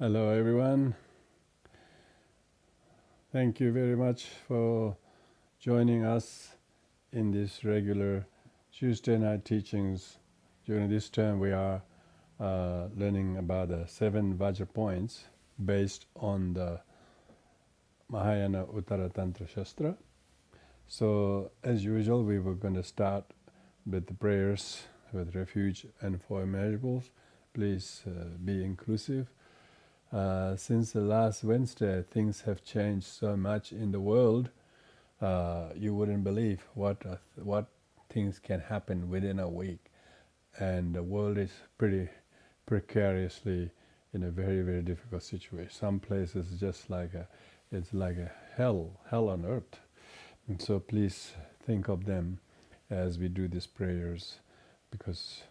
Hello, everyone. Thank you very much for joining us in this regular Tuesday night teachings. During this term, we are learning about the 7 Vajra points based on the Mahayana Uttara Tantra Shastra. So, as usual, we were going to start with the prayers with refuge and for immeasurables. Please be inclusive. Since the last Wednesday, things have changed so much in the world. You wouldn't believe what things can happen within a week, and the world is pretty precariously in a very very difficult situation. Some places it's like a hell on earth, and so please think of them as we do these prayers, because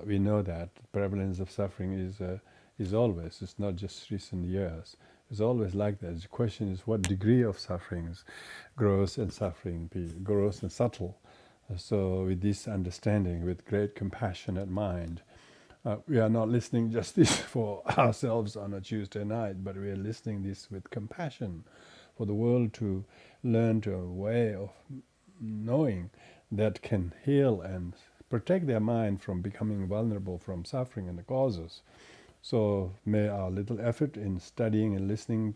we know that the prevalence of suffering is always. It's not just recent years. It's always like that. The question is what degree of suffering is gross and gross and subtle. So with this understanding, with great compassionate mind, we are not listening just this for ourselves on a Tuesday night, but we are listening this with compassion for the world to learn to a way of knowing that can heal and protect their mind from becoming vulnerable from suffering and the causes. So may our little effort in studying and listening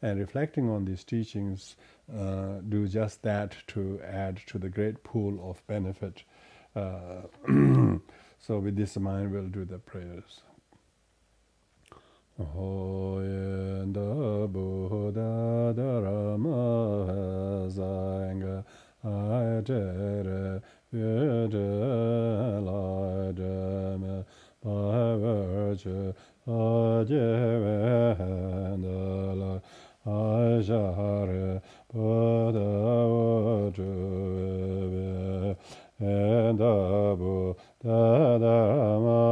and reflecting on these teachings do just that, to add to the great pool of benefit. So with this in mind, we'll do the prayers. Oyenda Buddha Dharma Zanga Aitere Yede Laideme by virtue Ajevendala Ajare Buddha Vajue and Abu Dharma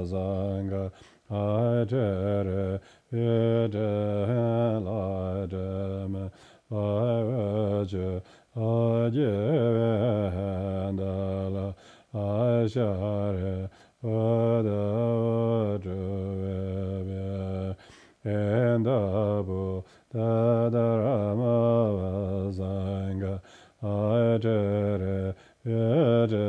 Zanga Aitere Yede Laideme by virtue Ajevendala Ajare Buddha Vajue and Abu Dharma Zanga Aitere Yede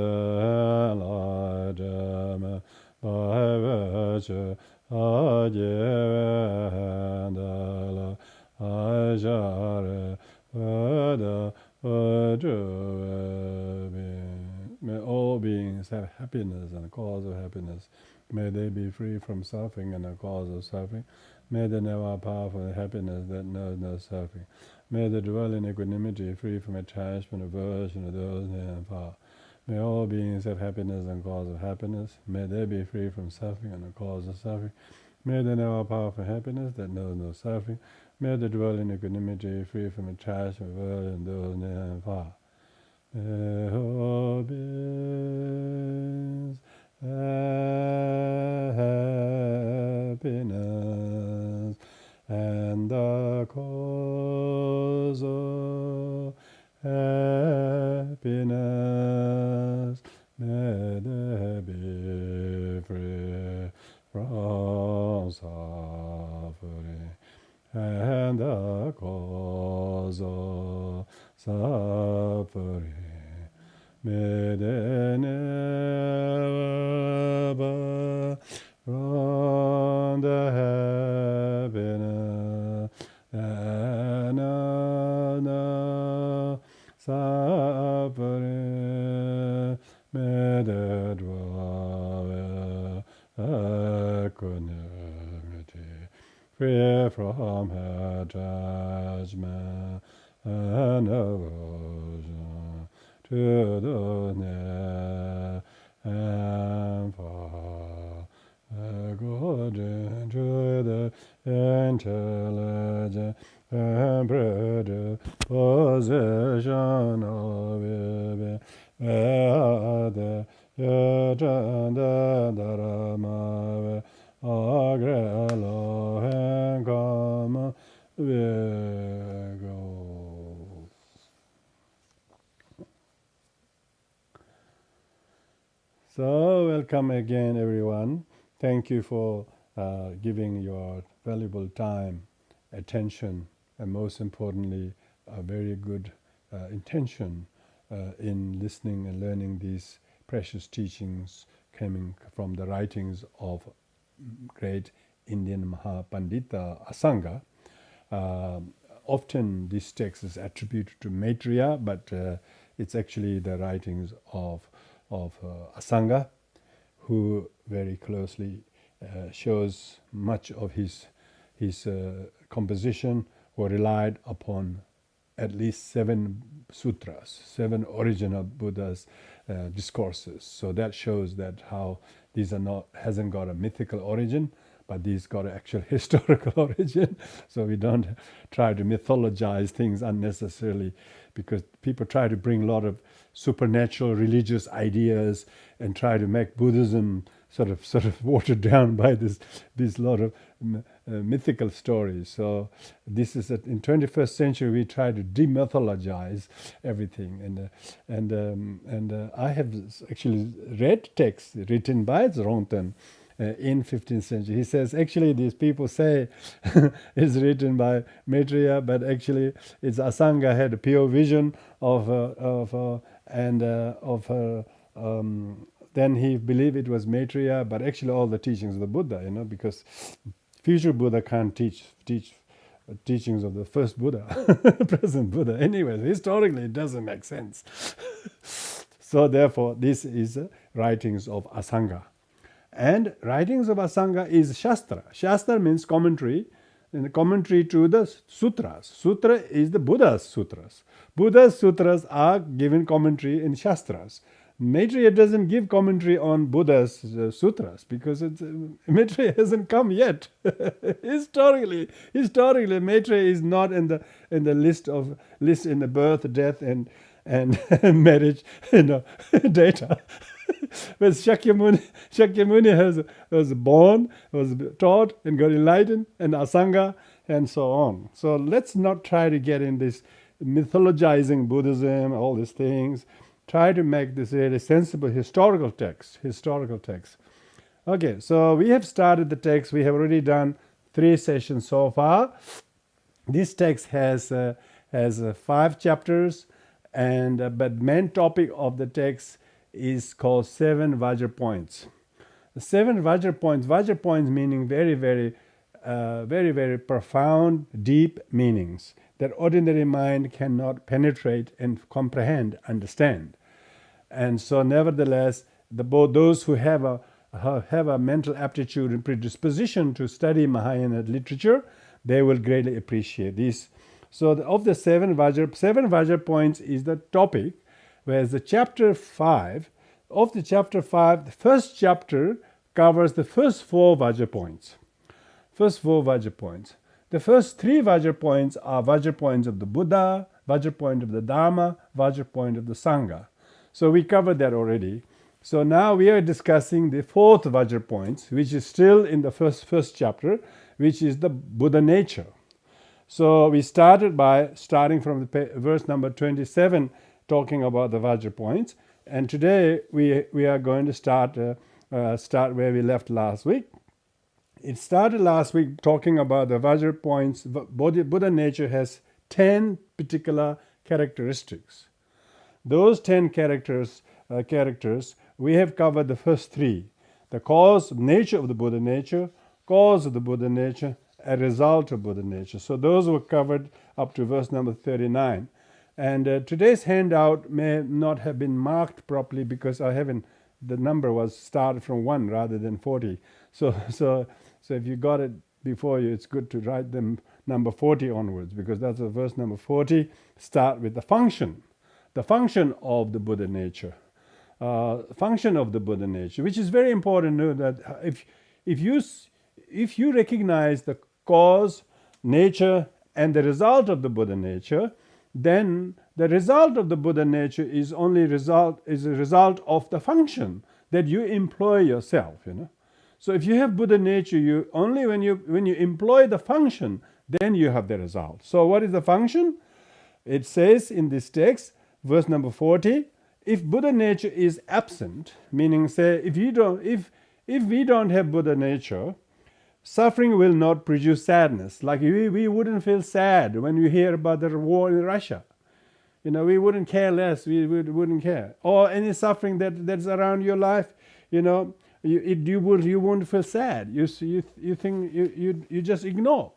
Laideme by virtue Ajevendala Ajare Buddha Vajue. May all beings have happiness and a cause of happiness. May they be free from suffering and a cause of suffering. May they know our powerful happiness that knows no suffering. May they dwell in equanimity, free from attachment, aversion of those near and far. May all beings have happiness and cause of happiness. May they be free from suffering and the cause of suffering. May they know our powerful happiness that knows no suffering. May they dwell in equanimity, free from attachment, aversion of those near and far. May all beings have happiness, and the cause of happiness, may they be free from suffering, and the cause of suffering, may they never burn from the happiness and no suffering, may they dwell in equanimity, free from attachment and aversion to the near and far, according to the intelligent and predisposition of it, the Yajanda Dharma Agrelo and Kama Vego. So welcome again, everyone. Thank you for giving your valuable time, attention, and most importantly, a very good intention in listening and learning these precious teachings coming from the writings of great Indian Mahapandita Asanga. Often this text is attributed to Maitreya, but it's actually the writings of Asanga, who very closely shows much of his composition were relied upon at least 7 sutras, 7 original Buddha's discourses. So that shows that how these are not, hasn't got a mythical origin, but these got an actual historical origin. So we don't try to mythologize things unnecessarily, because people try to bring a lot of supernatural religious ideas and try to make Buddhism sort of watered down by this lot of mythical stories. So this is in 21st century we try to demythologize everything, and I have actually read texts written by Dzongten in 15th century. He says actually these people say it's written by Maitreya, but actually it's Asanga had a pure vision then he believed it was Maitreya, but actually all the teachings of the Buddha, because future Buddha can't teach teachings of the first Buddha, present Buddha. Anyway, historically it doesn't make sense. So therefore, this is writings of Asanga. And writings of Asanga is Shastra. Shastra means commentary, and the commentary to the sutras. Sutra is the Buddha's sutras. Buddha's sutras are given commentary in Shastras. Maitreya doesn't give commentary on Buddha's sutras because Maitreya hasn't come yet. Historically, Maitreya is not in the list in the birth, death, and marriage, data. But Shakyamuni was born, was taught, and got enlightened, and Asanga, and so on. So let's not try to get in this mythologizing Buddhism, all these things. Try to make this really sensible historical text. Okay, so we have started the text. We have already done 3 sessions so far. This text has 5 chapters, and but main topic of the text is called 7 Vajra points. The 7 Vajra points meaning very, very, very profound, deep meanings that ordinary mind cannot penetrate and comprehend, understand. And so nevertheless, those who have a mental aptitude and predisposition to study Mahayana literature, they will greatly appreciate this. So of the 7 Vajra points is the topic, whereas the chapter 5, the first chapter covers the first 4 Vajra points. The first 3 Vajra points are Vajra points of the Buddha, Vajra point of the Dharma, Vajra point of the Sangha. So we covered that already. So now we are discussing the 4th Vajra points, which is still in the first chapter, which is the Buddha nature. So we starting from the verse number 27, talking about the Vajra points. And today we are going to start where we left last week. It started last week talking about the Vajra points. Buddha nature has 10 particular characteristics. Those 10 characters, we have covered the first 3. The cause, nature of the Buddha nature, cause of the Buddha nature, a result of Buddha nature. So those were covered up to verse number 39. And today's handout may not have been marked properly because the number was started from 1 rather than 40. So if you got it before you, it's good to write them number 40 onwards, because that's the verse number 40. Start with the function of the Buddha nature. Which is very important. Know that if you recognize the cause, nature, and the result of the Buddha nature, then the result of the Buddha nature is a result of the function that you employ yourself. So if you have Buddha nature, when you employ the function, then you have the result. So what is the function? It says in this text, verse number 40, if Buddha nature is absent, meaning say if we don't have Buddha nature, suffering will not produce sadness. Like we wouldn't feel sad when we hear about the war in Russia. We wouldn't care less. We wouldn't care. Or any suffering that's around your life, you won't feel sad. You think you just ignore.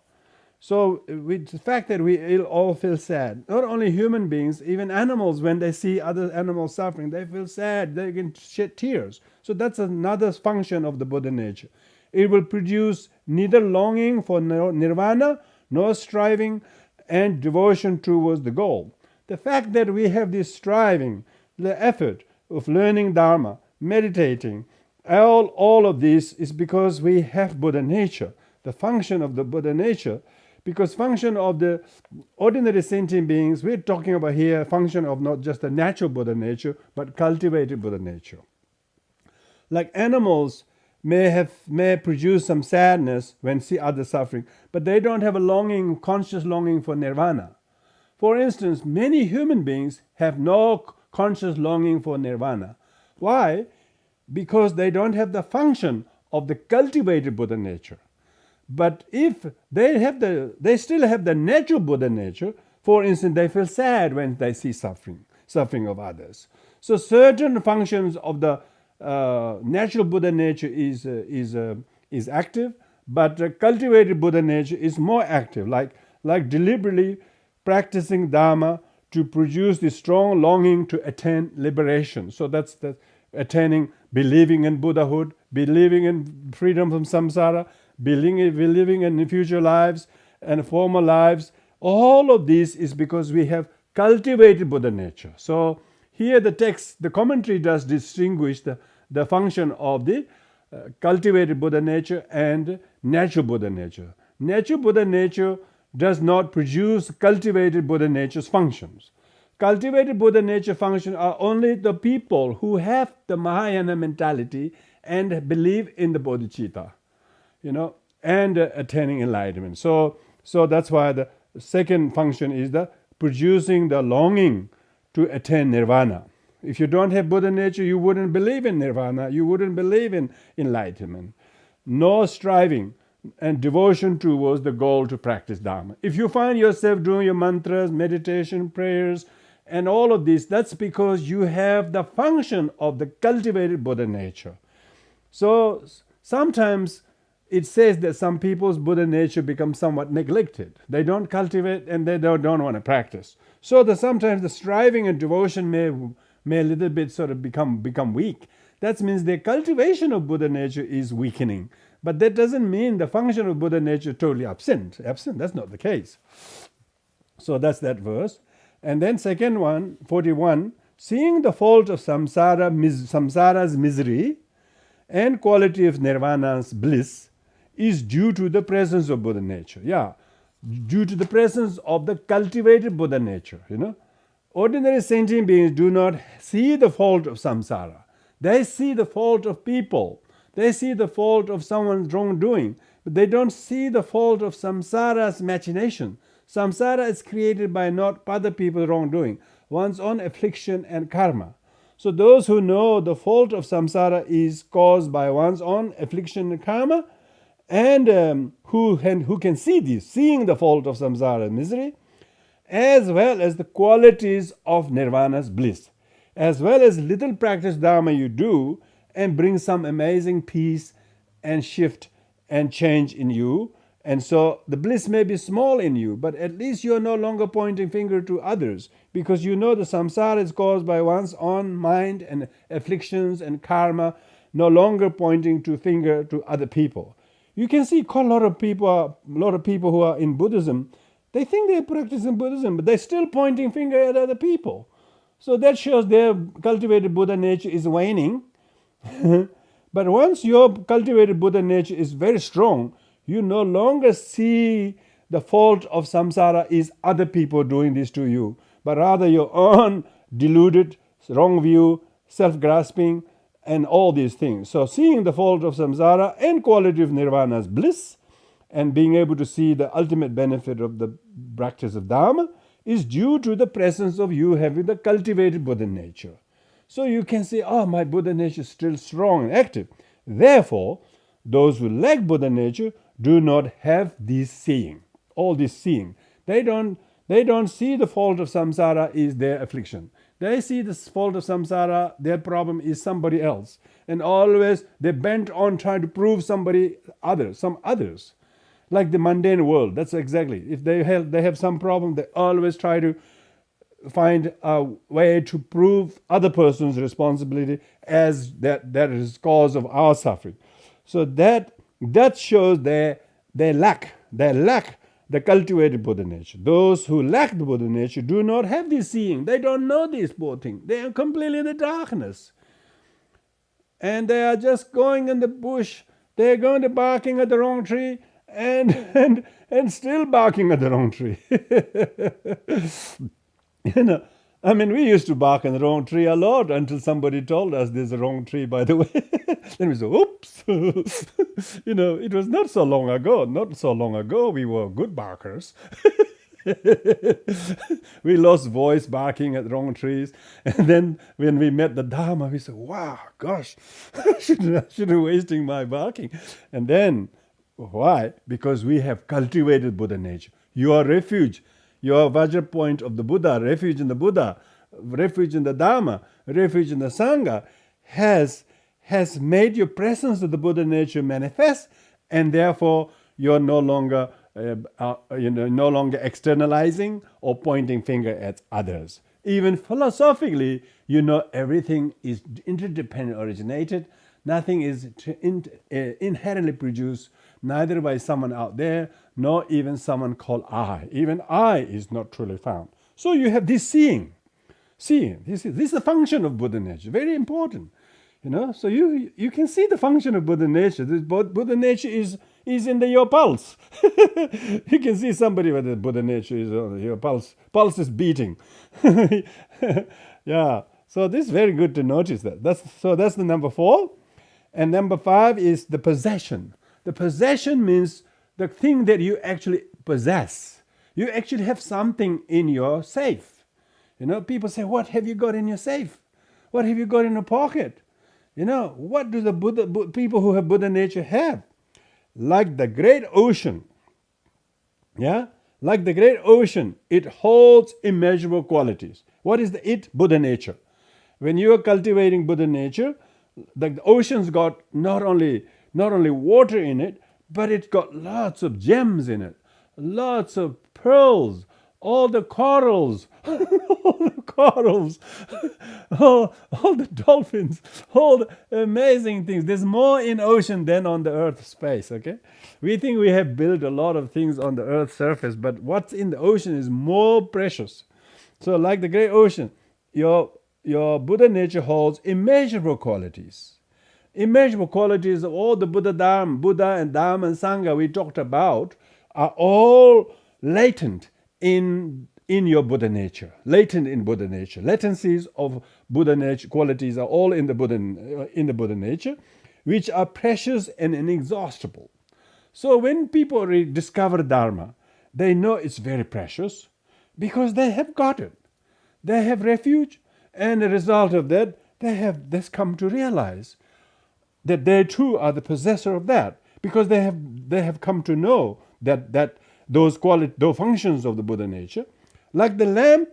So with the fact that we all feel sad, not only human beings, even animals, when they see other animals suffering, they feel sad. They can shed tears. So that's another function of the Buddha nature. It will produce neither longing for nirvana nor striving and devotion towards the goal. The fact that we have this striving, the effort of learning Dharma, meditating, all of this is because we have Buddha nature. The function of the Buddha nature, because function of the ordinary sentient beings, we're talking about here function of not just the natural Buddha nature, but cultivated Buddha nature. Like animals may produce some sadness when see others suffering, but they don't have a conscious longing for nirvana. For instance, many human beings have no conscious longing for nirvana. Why? Because they don't have the function of the cultivated Buddha nature. But if they still have the natural Buddha nature, for instance, they feel sad when they see suffering of others. So certain functions of the natural Buddha nature is active, but cultivated Buddha nature is more active, like deliberately practicing Dharma to produce the strong longing to attain liberation. So that's the attaining, believing in Buddhahood, believing in freedom from samsara, believing in future lives and former lives. All of this is because we have cultivated Buddha nature. So here the commentary does distinguish the function of the cultivated Buddha nature and natural Buddha nature. Natural Buddha nature does not produce cultivated Buddha nature's functions. Cultivated Buddha nature functions are only the people who have the Mahayana mentality and believe in the bodhicitta, and attaining enlightenment. So that's why the second function is the producing the longing to attain nirvana. If you don't have Buddha nature, you wouldn't believe in nirvana, you wouldn't believe in enlightenment. No striving and devotion towards the goal to practice Dharma. If you find yourself doing your mantras, meditation, prayers, and all of this, that's because you have the function of the cultivated Buddha nature. So sometimes it says that some people's Buddha nature becomes somewhat neglected. They don't cultivate and they don't want to practice. So sometimes the striving and devotion may a little bit sort of become weak. That means the cultivation of Buddha nature is weakening. But that doesn't mean the function of Buddha nature totally absent. That's not the case. So that's that verse. And then second one, 41, seeing the fault of samsara's misery and quality of nirvana's bliss is due to the presence of Buddha nature. Yeah, due to the presence of the cultivated Buddha nature, Ordinary sentient beings do not see the fault of samsara. They see the fault of people. They see the fault of someone's wrongdoing, but they don't see the fault of samsara's machination. Samsara is created by not other people's wrongdoing, one's own affliction and karma. So those who know the fault of samsara is caused by one's own affliction and karma, and who can see this, seeing the fault of samsara misery, as well as the qualities of nirvana's bliss, as well as little practice Dharma you do, and bring some amazing peace and shift and change in you. And so the bliss may be small in you, but at least you are no longer pointing finger to others, because you know the samsara is caused by one's own mind and afflictions and karma, no longer pointing to finger to other people. You can see quite a lot of people who are in Buddhism, they think they're practicing Buddhism, but they're still pointing finger at other people. So that shows their cultivated Buddha nature is waning. But once your cultivated Buddha nature is very strong, you no longer see the fault of samsara is other people doing this to you, but rather your own deluded, wrong view, self-grasping, and all these things. So seeing the fault of samsara and quality of nirvana's bliss, and being able to see the ultimate benefit of the practice of Dharma is due to the presence of you having the cultivated Buddha nature. So you can say, my Buddha nature is still strong and active. Therefore, those who lack Buddha nature do not have this seeing, all this seeing. They don't see the fault of samsara is their affliction. They see the fault of samsara, their problem is somebody else. And always they're bent on trying to prove some others. Like the mundane world, that's exactly. If they have some problem, they always try to find a way to prove other person's responsibility as that is cause of our suffering. So that shows they lack the cultivated Buddha nature. Those who lack the Buddha nature do not have this seeing. They don't know these poor things. They are completely in the darkness. And they are just going in the bush. They're going to barking at the wrong tree and still barking at the wrong tree. I mean, we used to bark on the wrong tree a lot until somebody told us there's a wrong tree, by the way. Then we said, oops. It was not so long ago. Not so long ago, we were good barkers. We lost voice barking at the wrong trees. And then when we met the Dharma, we said, wow, gosh, I shouldn't wasting my barking. And then, why? Because we have cultivated Buddha nature. Your refuge, your Vajra point of the Buddha, refuge in the Buddha, refuge in the Dharma, refuge in the Sangha, has made your presence of the Buddha nature manifest, and therefore you're no longer no longer externalizing or pointing finger at others. Even philosophically, everything is interdependent originated. Nothing is inherently produced, neither by someone out there, nor even someone called I. Even I is not truly found. So you have this seeing. This is the function of Buddha nature, very important. So you can see the function of Buddha nature. This Buddha nature is in your pulse. You can see somebody with the Buddha nature is on your pulse. Pulse is beating. Yeah. So this is very good to notice that. That's the number 4. And number 5 is the possession. The possession means the thing that you actually possess. You actually have something in your safe. People say, what have you got in your safe? What have you got in your pocket? What do the people who have Buddha nature have? Like the great ocean. Yeah? Like the great ocean, it holds immeasurable qualities. What is the Buddha nature? When you are cultivating Buddha nature, the ocean's got not only water in it, but it's got lots of gems in it, lots of pearls, all the corals, all the dolphins, all the amazing things. There's more in ocean than on the earth space, okay? We think we have built a lot of things on the earth's surface, but what's in the ocean is more precious. So like the great ocean, your Buddha nature holds immeasurable qualities. Immeasurable qualities of all the Buddha and Dharma and Sangha we talked about are all latent in your Buddha nature, latent in Buddha nature. Latencies of Buddha nature qualities are all in the Buddha nature, which are precious and inexhaustible. So when people discover Dharma, they know it's very precious because they have got it. They have refuge, and as a result of that, they have come to realize that they too are the possessor of that, because they have come to know that those functions of the Buddha nature. Like the lamp,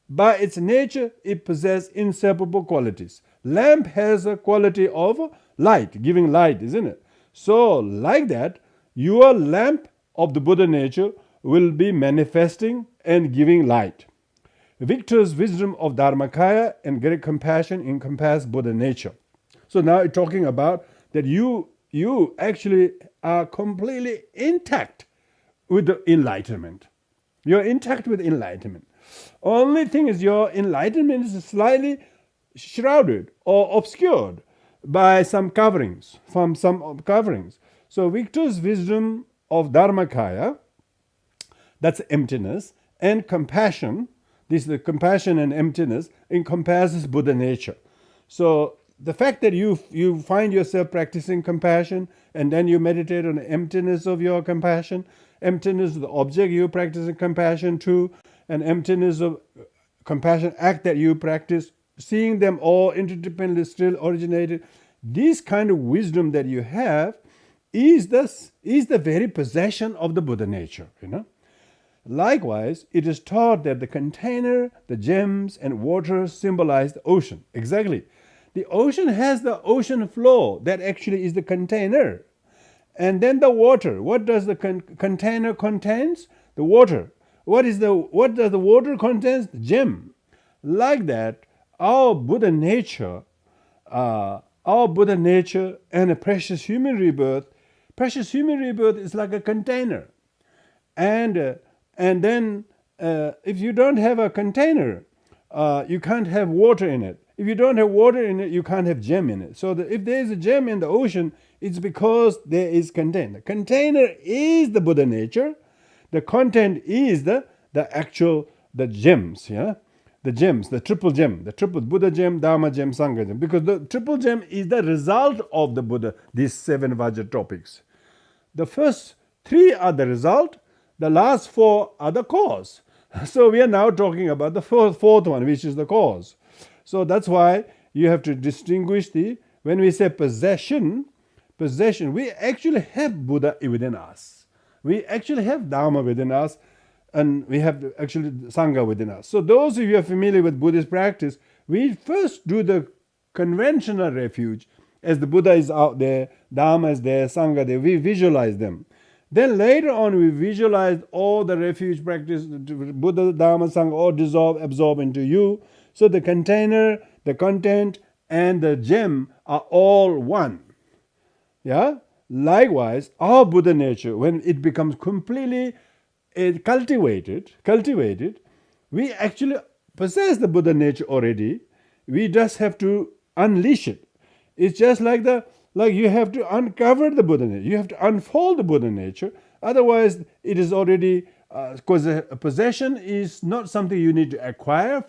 by its nature, it possesses inseparable qualities. Lamp has a quality of light, giving light, isn't it? So, like that, your lamp of the Buddha nature will be manifesting and giving light. Victor's wisdom of Dharmakaya and great compassion encompass Buddha nature. So now it's talking about that you actually are completely intact with the enlightenment. You're intact with enlightenment. Only thing is your enlightenment is slightly shrouded or obscured by some coverings, So Victor's wisdom of Dharmakaya, that's emptiness, and compassion, this is the compassion and emptiness, encompasses Buddha nature. So the fact that you find yourself practicing compassion, and then you meditate on the emptiness of your compassion, emptiness of the object you practice compassion to, and emptiness of compassion act that you practice, seeing them all interdependently still originated, this kind of wisdom that you have is the very possession of the Buddha nature, you know. Likewise, it is taught that the container, the gems, and water symbolize the ocean. Exactly. The ocean has the ocean flow that actually is the container. And then the water. What does the container contains? The water. What does the water contains? The gem. Like that, our Buddha nature, and a precious human rebirth. Precious human rebirth is like a container, and then if you don't have a container, you can't have water in it. If you don't have water in it, you can't have gem in it. So if there is a gem in the ocean, it's because there is container. The container is the Buddha nature. The content is the gems, yeah, the gems, the triple Buddha gem, Dharma gem, Sangha gem. Because the triple gem is the result of the Buddha. These 7 Vajra topics. The first 3 are the result. The last 4 are the cause. So we are now talking about the fourth one, which is the cause. So that's why you have to distinguish when we say possession, we actually have Buddha within us. We actually have Dharma within us, and we have actually Sangha within us. So those of you who are familiar with Buddhist practice, we first do the conventional refuge. As the Buddha is out there, Dharma is there, Sangha there, we visualize them. Then later on, we visualize all the refuge practice, Buddha, Dharma, Sangha, all absorb into you. So the container, the content, and the gem are all one. Yeah? Likewise, our Buddha nature, when it becomes completely cultivated, we actually possess the Buddha nature already. We just have to unleash it. It's just like you have to uncover the Buddha nature. You have to unfold the Buddha nature. Otherwise, it is already, because a possession is not something you need to acquire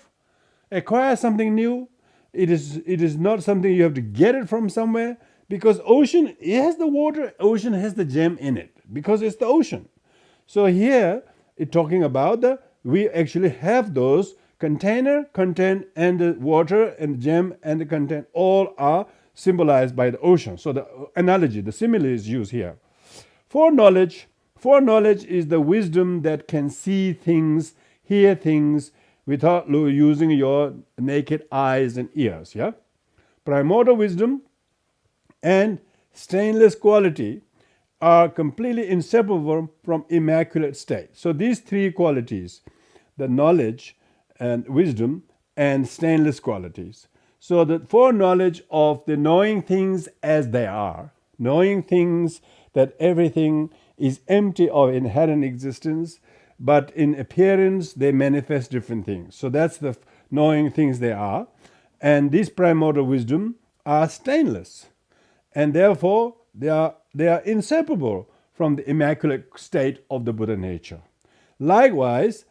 something new. It is not something you have to get it from somewhere, because ocean, it has the water, ocean has the gem in it, because it's the ocean. So here, it's talking about we actually have those container, content, and the water, and the gem, and the content, all are symbolized by the ocean. So the analogy, the simile is used here. Foreknowledge is the wisdom that can see things, hear things, without using your naked eyes and ears. Yeah, primordial wisdom and stainless quality are completely inseparable from immaculate state. So these 3 qualities, the knowledge and wisdom and stainless qualities. So the foreknowledge of the knowing things as they are, knowing things that everything is empty of inherent existence, but in appearance they manifest different things. So that's the knowing things they are. And this primordial wisdom are stainless, and therefore they are inseparable from the immaculate state of the Buddha nature. Likewise,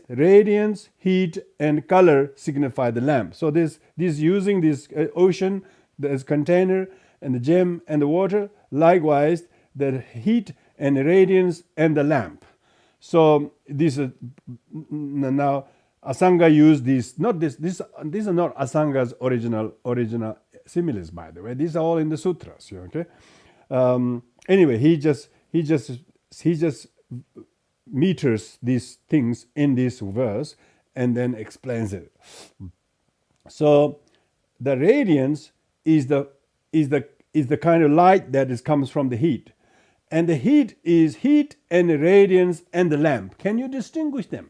radiance, heat, and color signify the lamp. So this using this ocean, this container, and the gem and the water. Likewise, the heat and the radiance and the lamp. So this is now Asanga used these. Not this. These are not Asanga's original similes, by the way. These are all in the sutras. Okay. Anyway, he just meters these things in this verse and then explains it. So the radiance is the kind of light that comes from the heat. And the heat is heat and the radiance and the lamp. Can you distinguish them,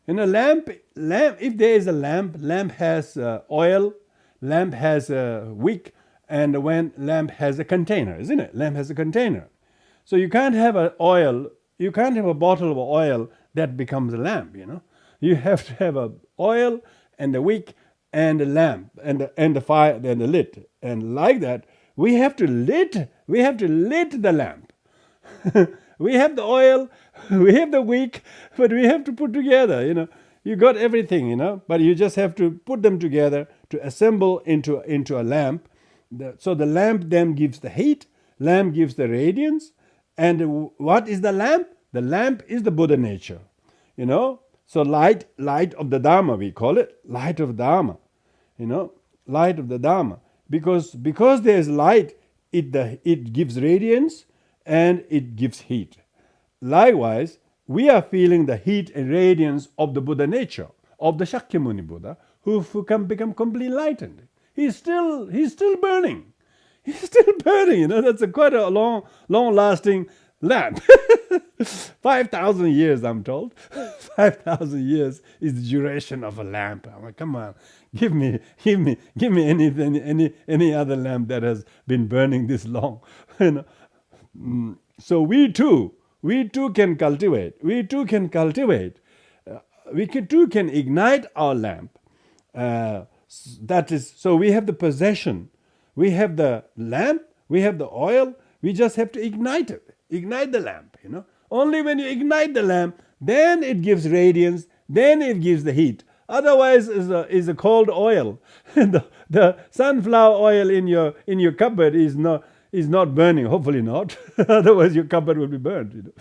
In a lamp, if there is a lamp has oil, lamp has a wick, and when lamp has a container, isn't it? Lamp has a container. So you can't have a bottle of oil that becomes a lamp, You have to have a oil and a wick and a lamp and the fire and the lit. And like that, we have to lit the lamp. We have the oil, we have the wick, but we have to put together, You got everything, but you just have to put them together to assemble into a lamp. So the lamp then gives the heat, lamp gives the radiance. And what is the lamp? The lamp is the Buddha nature, So light of the Dharma, we call it, light of Dharma, light of the Dharma. Because there is light it gives radiance and it gives heat. Likewise, we are feeling the heat and radiance of the Buddha nature, of the Shakyamuni Buddha, who can become completely enlightened. He's still burning. He's still burning. That's quite a long-lasting lamp. 5,000 years, I'm told. 5,000 years is the duration of a lamp. I'm like, come on, give me anything, any other lamp that has been burning this long. So we too can cultivate. We too can ignite our lamp. That is, so we have the possession, we have the lamp, we have the oil. We just have to ignite it. Ignite the lamp. Only when you ignite the lamp, then it gives radiance. Then it gives the heat. Otherwise, is a cold oil. the sunflower oil in your cupboard is not burning. Hopefully not. Otherwise, your cupboard will be burned.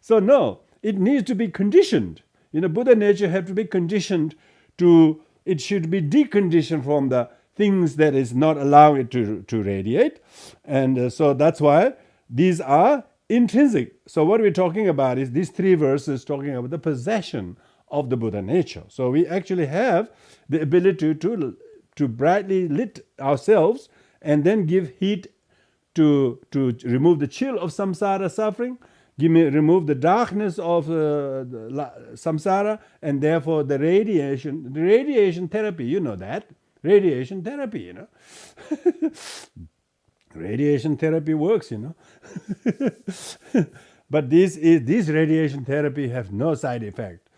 So no, it needs to be conditioned. Buddha nature have to be conditioned to. It should be deconditioned from the things that is not allowing it to radiate, and so that's why these are intrinsic. So what we're talking about is these three verses talking about the possession of the Buddha nature. So we actually have the ability to brightly lit ourselves and then give heat to remove the chill of samsara suffering, remove the darkness of samsara, and therefore the radiation therapy. That radiation therapy. Radiation therapy works. But this radiation therapy have no side effect.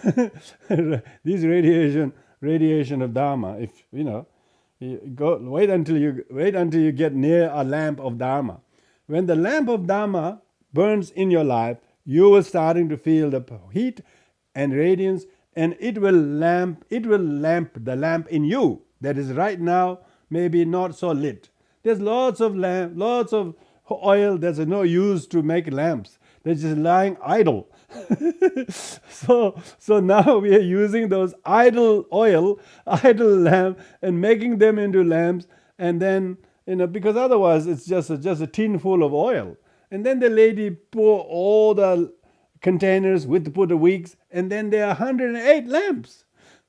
This radiation of Dharma, if wait until you get near a lamp of Dharma. When the lamp of Dharma burns in your life, you will starting to feel the heat and radiance, and it will lamp the lamp in you that is right now maybe not so lit. There's lots of oil that's no use to make lamps. They're just lying idle. So now we are using those idle lamp and making them into lamps, and then because otherwise it's just a tin full of oil. And then the lady pour all the containers with the Buddha wicks, and then there are 108 lamps.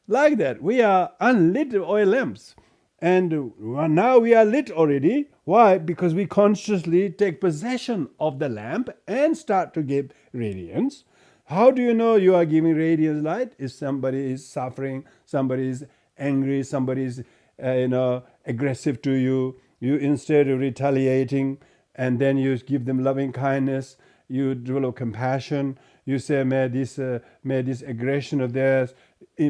Like that. We are unlit oil lamps. And now we are lit already. Why? Because we consciously take possession of the lamp and start to give radiance. How do you know you are giving radiance light? If somebody is suffering, somebody is angry, somebody is aggressive to you, you instead of retaliating, and then you give them loving kindness, you develop compassion, you say, may this aggression of theirs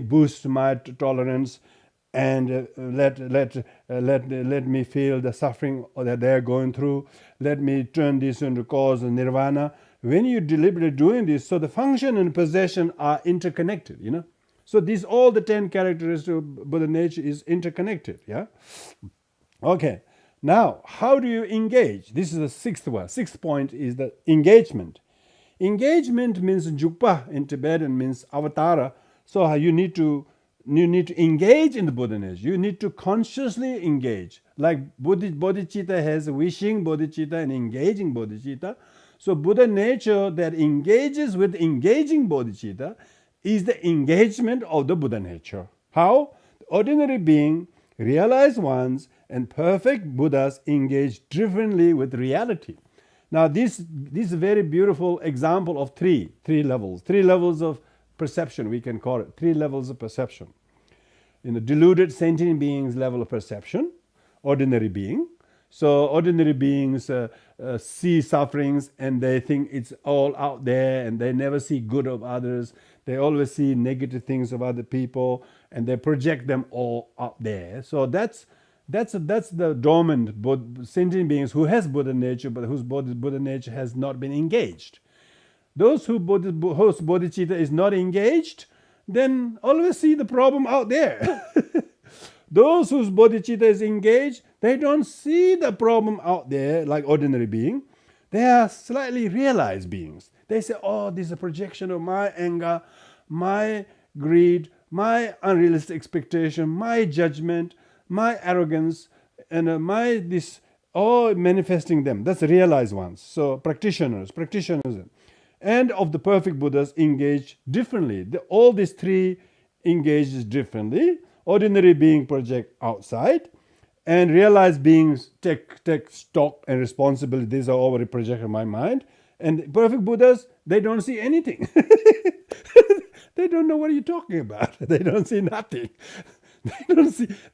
boost my tolerance, and let me feel the suffering that they're going through. Let me turn this into cause of nirvana. When you deliberately doing this, so the function and possession are interconnected. So these all the 10 characteristics of Buddha nature is interconnected. Yeah. Okay. Now, how do you engage? This is the sixth one. Sixth point is the engagement. Engagement means jukpa in Tibetan, means avatara. So you need to engage in the Buddha nature. You need to consciously engage. Like bodhicitta has wishing bodhicitta and engaging bodhicitta. So Buddha nature that engages with engaging bodhicitta is the engagement of the Buddha nature. How? The ordinary being, realized ones, and perfect Buddhas engage differently with reality. Now this is a very beautiful example of three levels of perception, we can call it. 3 levels of perception. Deluded sentient beings level of perception, ordinary being. So ordinary beings see sufferings and they think it's all out there, and they never see good of others. They always see negative things of other people, and they project them all out there. So that's the dormant sentient beings who has Buddha nature, but whose Buddha nature has not been engaged. Those whose bodhicitta is not engaged, then always see the problem out there. Those whose bodhicitta is engaged, they don't see the problem out there like ordinary being. They are slightly realized beings. They say, oh, this is a projection of my anger, my greed, my unrealistic expectation, my judgment, my arrogance, and or manifesting them. That's realized ones. So practitioners, and of the perfect Buddhas engage differently. All these three engages differently. Ordinary being project outside, and realized beings take stock and responsibility. These are already projected in my mind. And perfect Buddhas, they don't see anything. They don't know what you're talking about. They don't see nothing.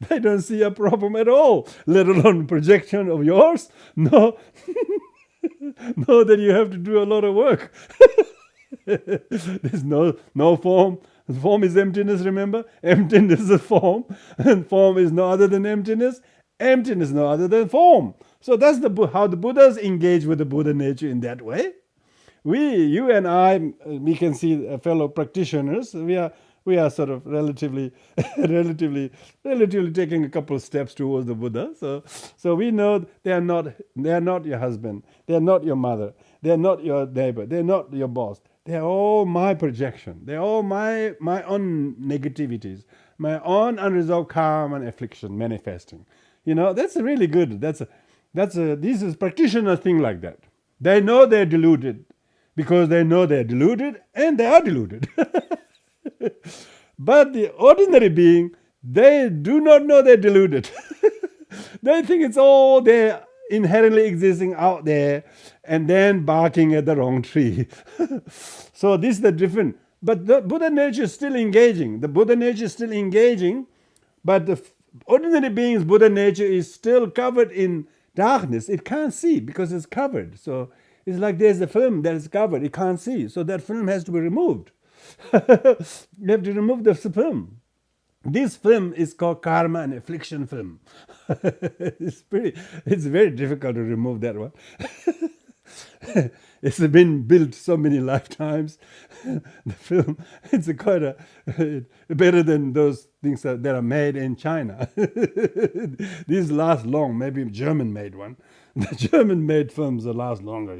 They don't see a problem at all, let alone projection of yours. No, know that you have to do a lot of work. There's no form. The form is emptiness, remember? Emptiness is a form, and form is no other than emptiness. Emptiness is no other than form. So that's how the Buddhas engage with the Buddha nature in that way. You and I, we can see fellow practitioners. We are sort of relatively taking a couple of steps towards the Buddha. So we know they are not your husband. They are not your mother. They are not your neighbor. They are not your boss. They are all my projection. They are all my own negativities, my own unresolved karma and affliction manifesting. That's really good. This is practitioner thing like that. They know they're deluded because they know they're deluded, and they are deluded. But the ordinary being, they do not know they're deluded. They think it's all there inherently existing out there, and then barking at the wrong tree. So this is the difference. But the Buddha nature is still engaging. But the ordinary being's Buddha nature is still covered in darkness. It can't see because it's covered. So it's like there's a film that is covered. It can't see. So that film has to be removed. You have to remove the film. This film is called karma and affliction film. It's very difficult to remove that one. It's been built so many lifetimes. The film, it's quite better than those things that are made in China. These last long. Maybe German made one. The German made films that last longer.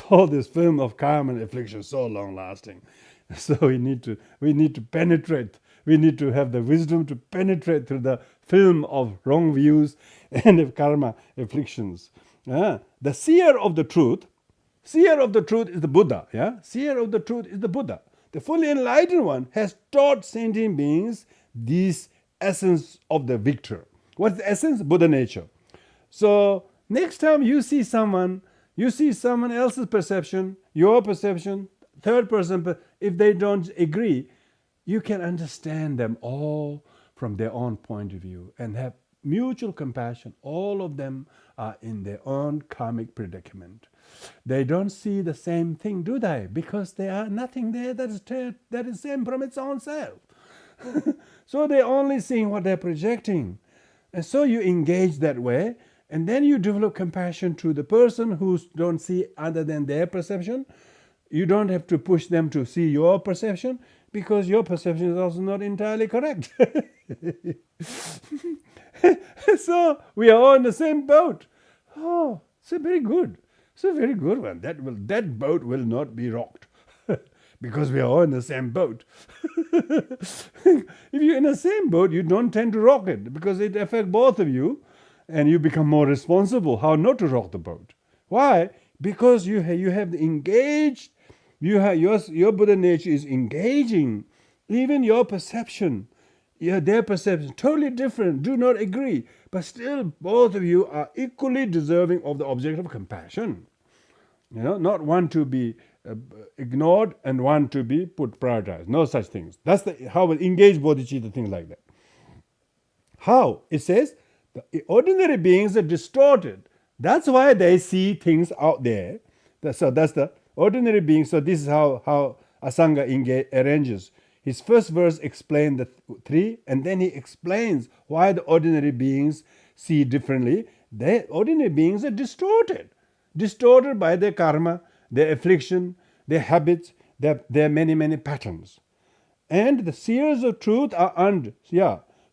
All this film of karma and affliction so long lasting. So we need to penetrate. We need to have the wisdom to penetrate through the film of wrong views and of karma afflictions. The seer of the truth is the Buddha. Seer of the truth is the Buddha. The fully enlightened one has taught sentient beings this essence of the victor. What's the essence? Buddha nature. So next time you see someone else's perception, your perception, third person, if they don't agree, you can understand them all from their own point of view and have mutual compassion. All of them are in their own karmic predicament. They don't see the same thing, do they? Because there are nothing there that is same from its own self. So they're only seeing what they're projecting. And so you engage that way, and then you develop compassion to the person who don't see other than their perception. You don't have to push them to see your perception, because your perception is also not entirely correct. So we are all in the same boat. Oh, it's a very good one. That boat will not be rocked because we are all in the same boat. If you're in the same boat, you don't tend to rock it because it affects both of you, and you become more responsible how not to rock the boat. Why? Because you have engaged. Your Buddha nature is engaging. Even your perception, their perception, totally different, do not agree. But still, both of you are equally deserving of the object of compassion. Not one to be ignored and one to be prioritized. No such things. That's how we engage bodhicitta, things like that. How? It says, the ordinary beings are distorted. That's why they see things out there. So that's the ordinary being. So this is how Asanga arranges. His first verse explains the three, and then he explains why the ordinary beings see differently. The ordinary beings are distorted by their karma, their affliction, their habits, their many, many patterns. And the seers of truth are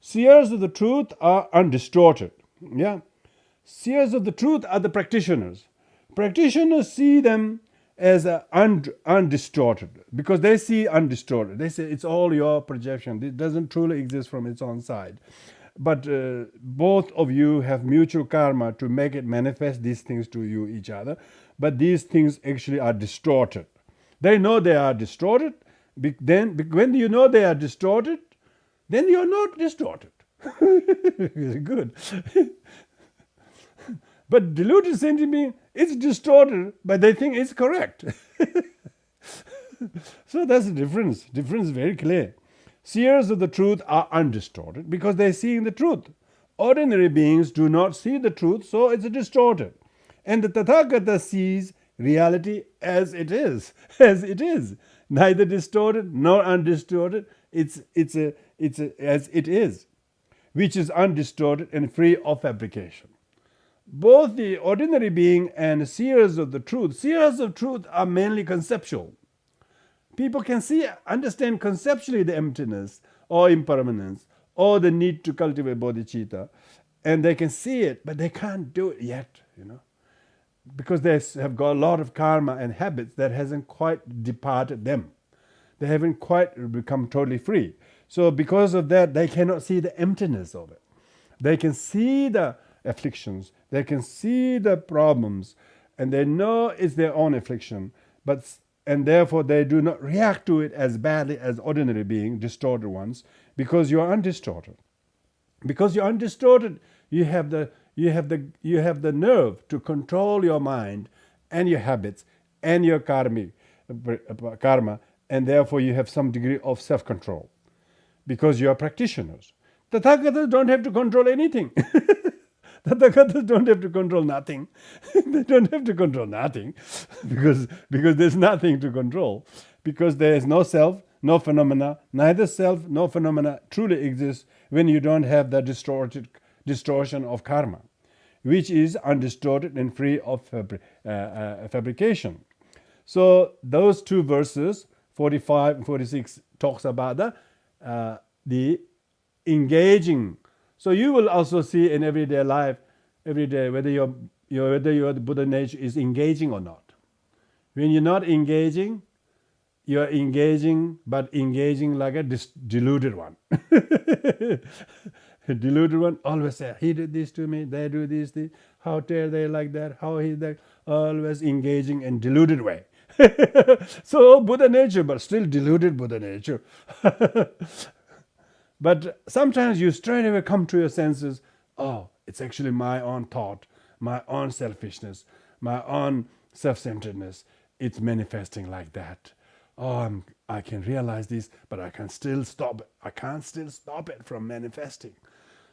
seers of the truth are undistorted. Seers of the truth are the practitioners. Practitioners see them as undistorted, because they see undistorted. They say it's all your projection. It doesn't truly exist from its own side. but both of you have mutual karma to make it manifest these things to you each other, but these things actually are distorted. They know they are distorted. When you know they are distorted, then you're not distorted. Good. But deluded sentient being, it's distorted, but they think it's correct. So that's the difference. Difference is very clear. Seers of the truth are undistorted because they're seeing the truth. Ordinary beings do not see the truth, so it's distorted. And the Tathagata sees reality as it is, neither distorted nor undistorted. It's as it is, which is undistorted and free of fabrication. Both the ordinary being and seers of truth are mainly conceptual. People can understand conceptually the emptiness or impermanence or the need to cultivate bodhicitta, and they can see it, but they can't do it yet, because they have got a lot of karma and habits that hasn't quite departed them. They haven't quite become totally free. So because of that, they cannot see the emptiness of it. They can see the afflictions, they can see the problems, and they know it's their own affliction, and therefore they do not react to it as badly as ordinary beings, distorted ones, because you are undistorted. Because you're undistorted, you have the nerve to control your mind and your habits and your karma, and therefore you have some degree of self-control because you are practitioners. Tathagatas don't have to control anything. Tathagatas don't have to control nothing. They don't have to control nothing because there's nothing to control, because there is no self, no phenomena. Neither self nor phenomena truly exists when you don't have the distortion of karma, which is undistorted and free of fabrication. So those two verses, 45 and 46, talks about the engaging. So you will also see in everyday life, every day, whether your Buddha nature is engaging or not. When you're not engaging, you're engaging, but engaging like a deluded one. Deluded one always say, he did this to me, they do this, how dare they like that, how he that, always engaging in deluded way. So Buddha nature, but still deluded Buddha nature. But sometimes you straight away come to your senses, oh, it's actually my own thought, my own selfishness, my own self-centeredness. It's manifesting like that. Oh, I can realize this, but I can't still stop it from manifesting.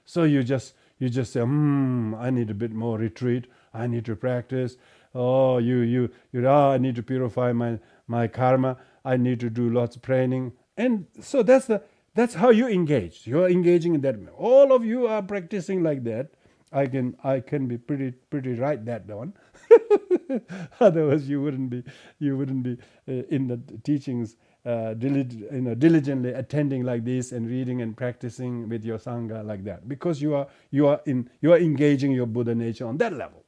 So you just say, I need a bit more retreat. I need to practice. Oh, I need to purify my karma. I need to do lots of training. And so that's how you engage. You are engaging in that. All of you are practicing like that. I can be pretty right that one. Otherwise, you wouldn't be in the teachings diligently attending like this and reading and practicing with your sangha like that, because you are engaging your Buddha nature on that level.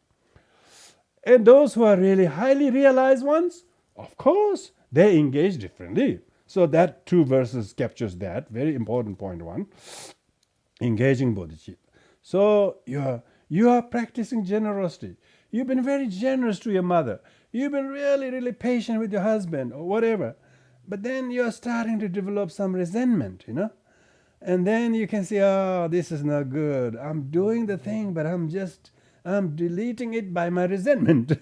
And those who are really highly realized ones, of course, they engage differently. So that two verses captures that very important point one, engaging bodhicitta. So you are practicing generosity. You've been very generous to your mother. You've been really, really patient with your husband or whatever. But then you're starting to develop some resentment, And then you can say, oh, this is not good. I'm doing the thing, but I'm deleting it by my resentment.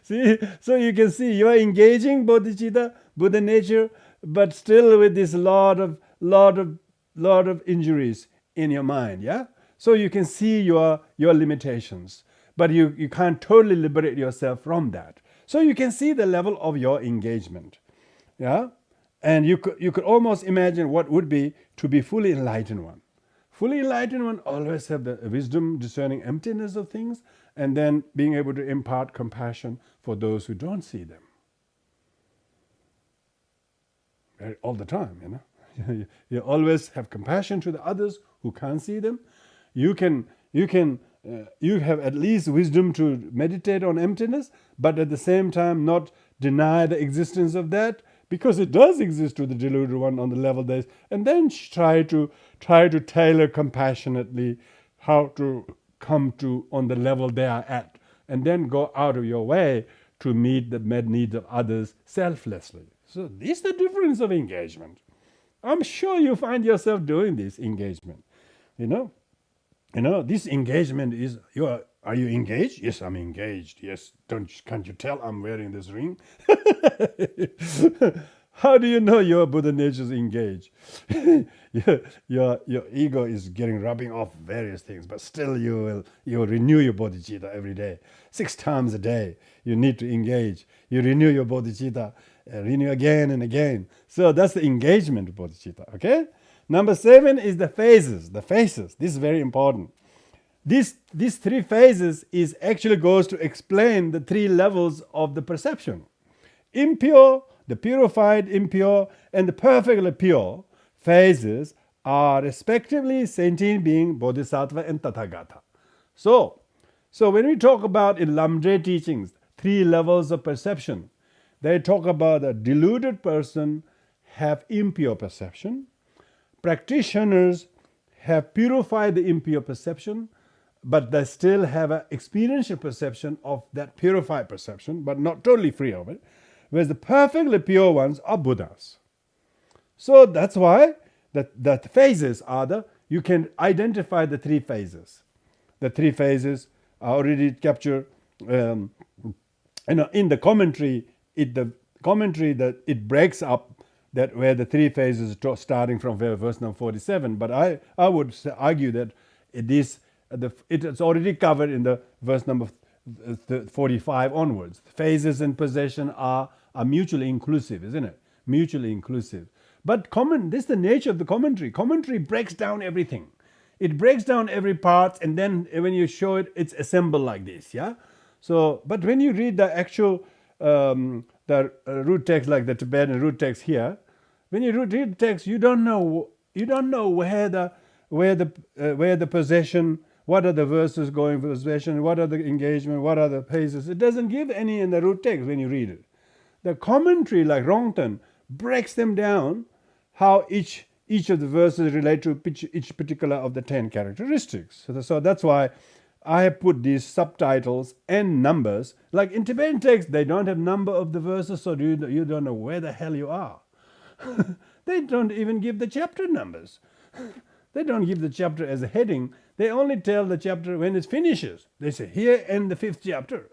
See? So you can see you are engaging bodhicitta, Buddha nature, but still with this lot of injuries in your mind, yeah? So you can see your limitations, but you can't totally liberate yourself from that. So you can see the level of your engagement, yeah? And you could almost imagine what would be to be fully enlightened one. Fully enlightened one always have the wisdom discerning emptiness of things, and then being able to impart compassion for those who don't see them. All the time, You always have compassion to the others who can't see them. You have at least wisdom to meditate on emptiness, but at the same time not deny the existence of that, because it does exist to the deluded one on the level there is, and then try to tailor compassionately how to come to on the level they are at, and then go out of your way to meet the met needs of others selflessly. So this is the difference of engagement. I'm sure you find yourself doing this engagement. You know, this engagement is are you engaged? Yes, I'm engaged. Yes, can't you tell I'm wearing this ring? How do you know your Buddha nature is engaged? your ego is rubbing off various things, but still you renew your bodhicitta every day. 6 times a day you need to engage. You renew your bodhicitta, renew again and again. So that's the engagement of bodhicitta. Okay. Number 7 is the phases. The phases. This is very important. These 3 phases is actually goes to explain the 3 levels of the perception. Impure, the purified, impure, and the perfectly pure phases are respectively sentient being, bodhisattva, and tathagata. So when we talk about in Lamdre teachings 3 levels of perception, they talk about a deluded person have impure perception. Practitioners have purified the impure perception, but they still have an experiential perception of that purified perception, but not totally free of it. Whereas the perfectly pure ones are Buddhas. So that's why the phases are you can identify the 3 phases. The 3 phases are already captured in the commentary. The commentary that it breaks up that where the 3 phases starting from verse number 47. But I would argue that it's already covered in the verse number 45 onwards. Phases in possession are mutually inclusive, isn't it? Mutually inclusive. But this is the nature of the commentary. Commentary breaks down everything. It breaks down every part, and then when you show it, it's assembled like this. Yeah. So, but when you read the actual the root text, like the Tibetan root text here, when you read the text, you don't know where the possession. What are the verses going for possession? What are the engagement? What are the phases? It doesn't give any in the root text when you read it. The commentary, like Rongten, breaks them down how each of the verses relate to each particular of the 10 characteristics. So that's why I have put these subtitles and numbers. Like in Tibetan text, they don't have number of the verses, so you don't know where the hell you are. They don't even give the chapter numbers. They don't give the chapter as a heading. They only tell the chapter when it finishes. They say, here end the 5th chapter.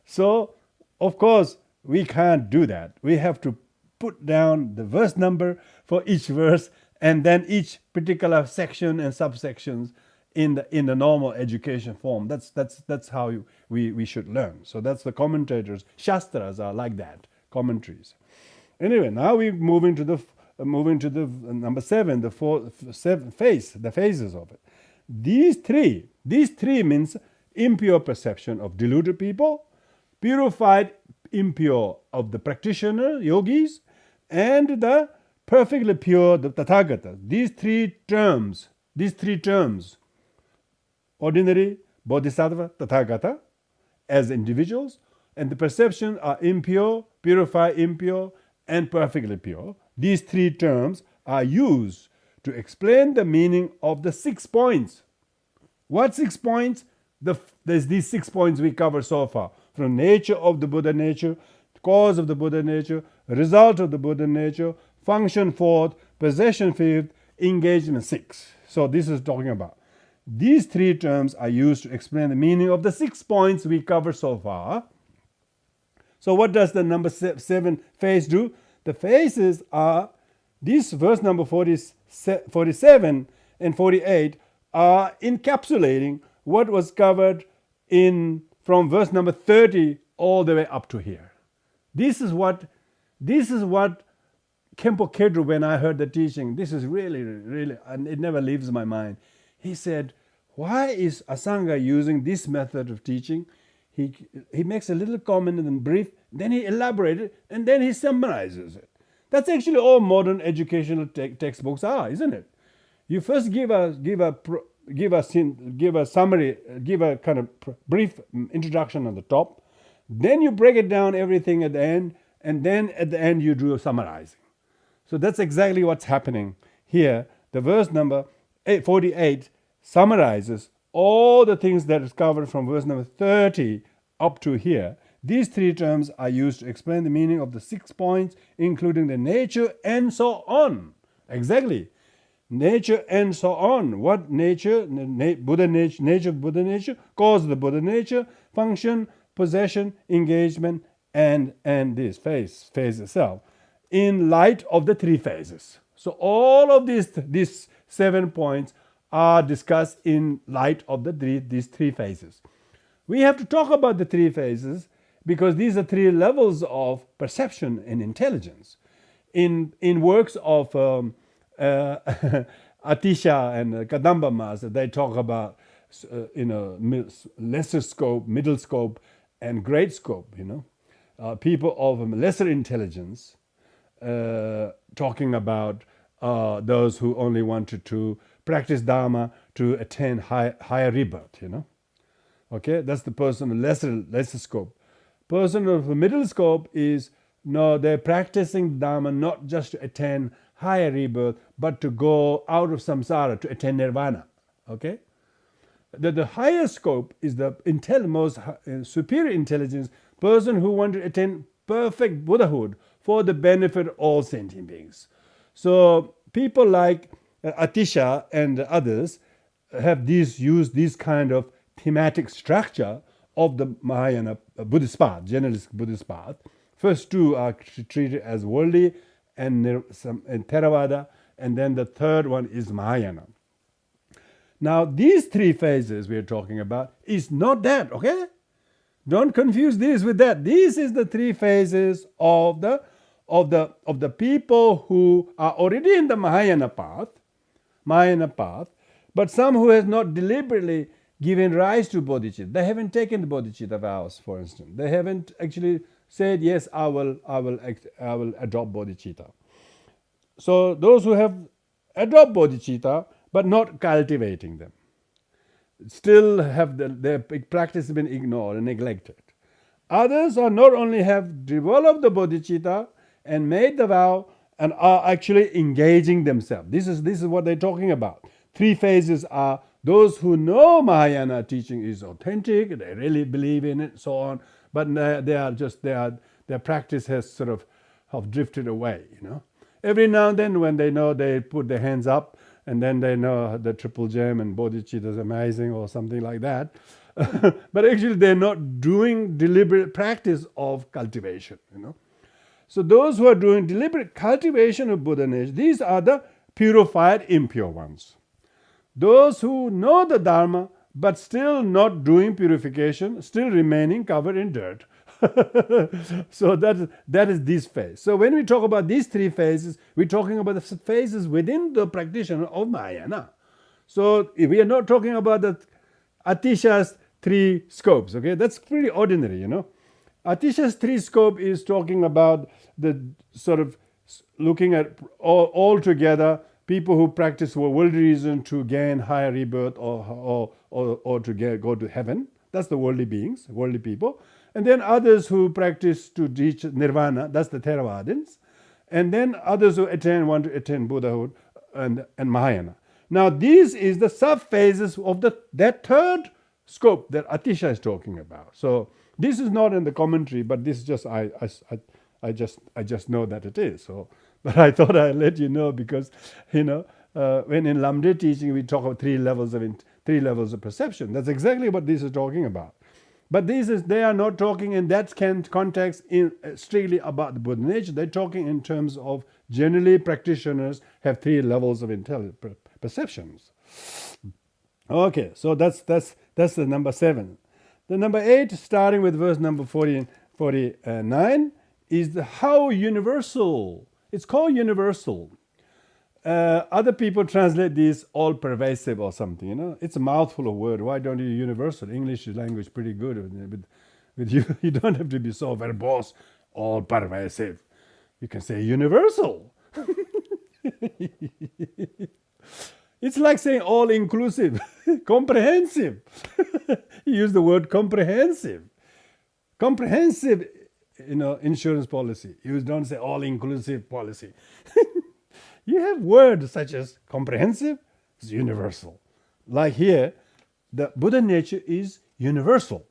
So, of course, we can't do that. We have to put down the verse number for each verse, and then each particular section and subsections in the normal education form. That's how we should learn. So that's the commentators. Shastras are like that, commentaries. Anyway, now we moving to the number 7, the phases of it. These three means impure perception of deluded people, purified impure of the practitioner, yogis, and the perfectly pure, the Tathagata. These three terms, ordinary, bodhisattva, Tathagata, as individuals, and the perception are impure, purified, impure, and perfectly pure. These 3 terms are used to explain the meaning of the 6 points. What 6 points? There's these 6 points we cover so far. From nature of the Buddha nature, cause of the Buddha nature, result of the Buddha nature, function 4th, possession 5th, engagement 6th. So this is talking about. These 3 terms are used to explain the meaning of the 6 points we cover so far. So what does the number 7 phase do? The phases are, this verse number 47 and 48 are encapsulating what was covered from verse number 30 all the way up to here. This is what Khenpo Kedru, when I heard the teaching, this is really, and it never leaves my mind. He said, why is Asanga using this method of teaching? He makes a little comment and brief, then he elaborates, and then he summarizes it. That's actually all modern educational textbooks are, isn't it? You first give a summary, give a kind of brief introduction on the top, Then you break it down everything at the end, and then at the end you do a summarizing. So that's exactly what's happening here. The verse number 48 summarizes all the things that is covered from verse number 30 up to here. These three terms are used to explain the meaning of the 6 points, including the nature and so on. Exactly. Nature and so on. What nature? Buddha nature, Buddha nature, cause of the Buddha nature, function, possession, engagement, and this phase itself, in light of the three phases. So all of these 7 points are discussed in light of these three phases. We have to talk about the three phases because these are three levels of perception and intelligence. In works of Atisha and Kadamba Master, they talk about lesser scope, middle scope, and great scope. People of lesser intelligence, talking about those who only wanted to practice Dharma to attain higher rebirth. Okay, that's the person of lesser scope. Person of middle scope is, no, they're practicing Dharma not just to attain higher rebirth, but to go out of samsara, to attain nirvana. Okay? The higher scope is the most superior intelligence, person who wants to attain perfect Buddhahood for the benefit of all sentient beings. So people like Atisha and others have used this kind of thematic structure of the Mahayana Buddhist path, generalist Buddhist path. First two are treated as worldly and Theravada, and then the third one is Mahayana. Now, these three phases we are talking about is not that, okay? Don't confuse this with that. This is the three phases of the people who are already in the Mahayana path, but some who has not deliberately given rise to bodhicitta. They haven't taken the bodhicitta vows, for instance. They haven't actually said, yes, I will adopt bodhicitta. So those who have adopt bodhicitta but not cultivating them, still have their practice has been ignored and neglected. Others are not only have developed the bodhicitta and made the vow and are actually engaging themselves. This is what they're talking about. Three phases are those who know Mahayana teaching is authentic, they really believe in it, so on, but their practice has sort of drifted away. Every now and then, when they know, they put their hands up, and then they know the triple gem and bodhicitta is amazing or something like that. But actually, they're not doing deliberate practice of cultivation. So those who are doing deliberate cultivation of Buddha nature, these are the purified, impure ones. Those who know the Dharma but still not doing purification, still remaining covered in dirt. So that is this phase. So when we talk about these three phases, we're talking about the phases within the practitioner of Mahayana. So we are not talking about the Atisha's three scopes. Okay, that's pretty ordinary. Atisha's three scope is talking about the sort of looking at all together people who practice for worldly reason to gain higher rebirth or to go to heaven. That's the worldly beings, worldly people. And then others who practice to reach nirvana, that's the Theravadins. And then others who want to attain Buddhahood and Mahayana. Now, this is the sub-phases of that third scope that Atisha is talking about. So this is not in the commentary, but this is just I just know that it is. So, but I thought I'd let you know because when in Lamde teaching we talk about three levels of perception. That's exactly what this is talking about. But they are not talking in that context strictly about the Buddha nature. They're talking in terms of generally practitioners have three levels of perceptions. Okay, so that's the number 7. The number 8, starting with verse number 49, is how universal. It's called universal. Other people translate this all pervasive or something. It's a mouthful of word. Why don't you universal? English language pretty good with you. You don't have to be so verbose, all pervasive. You can say universal. It's like saying all inclusive, comprehensive. You use the word comprehensive. comprehensive, insurance policy. You don't say all-inclusive policy. You have words such as comprehensive, is universal. Like here, the Buddha nature is universal.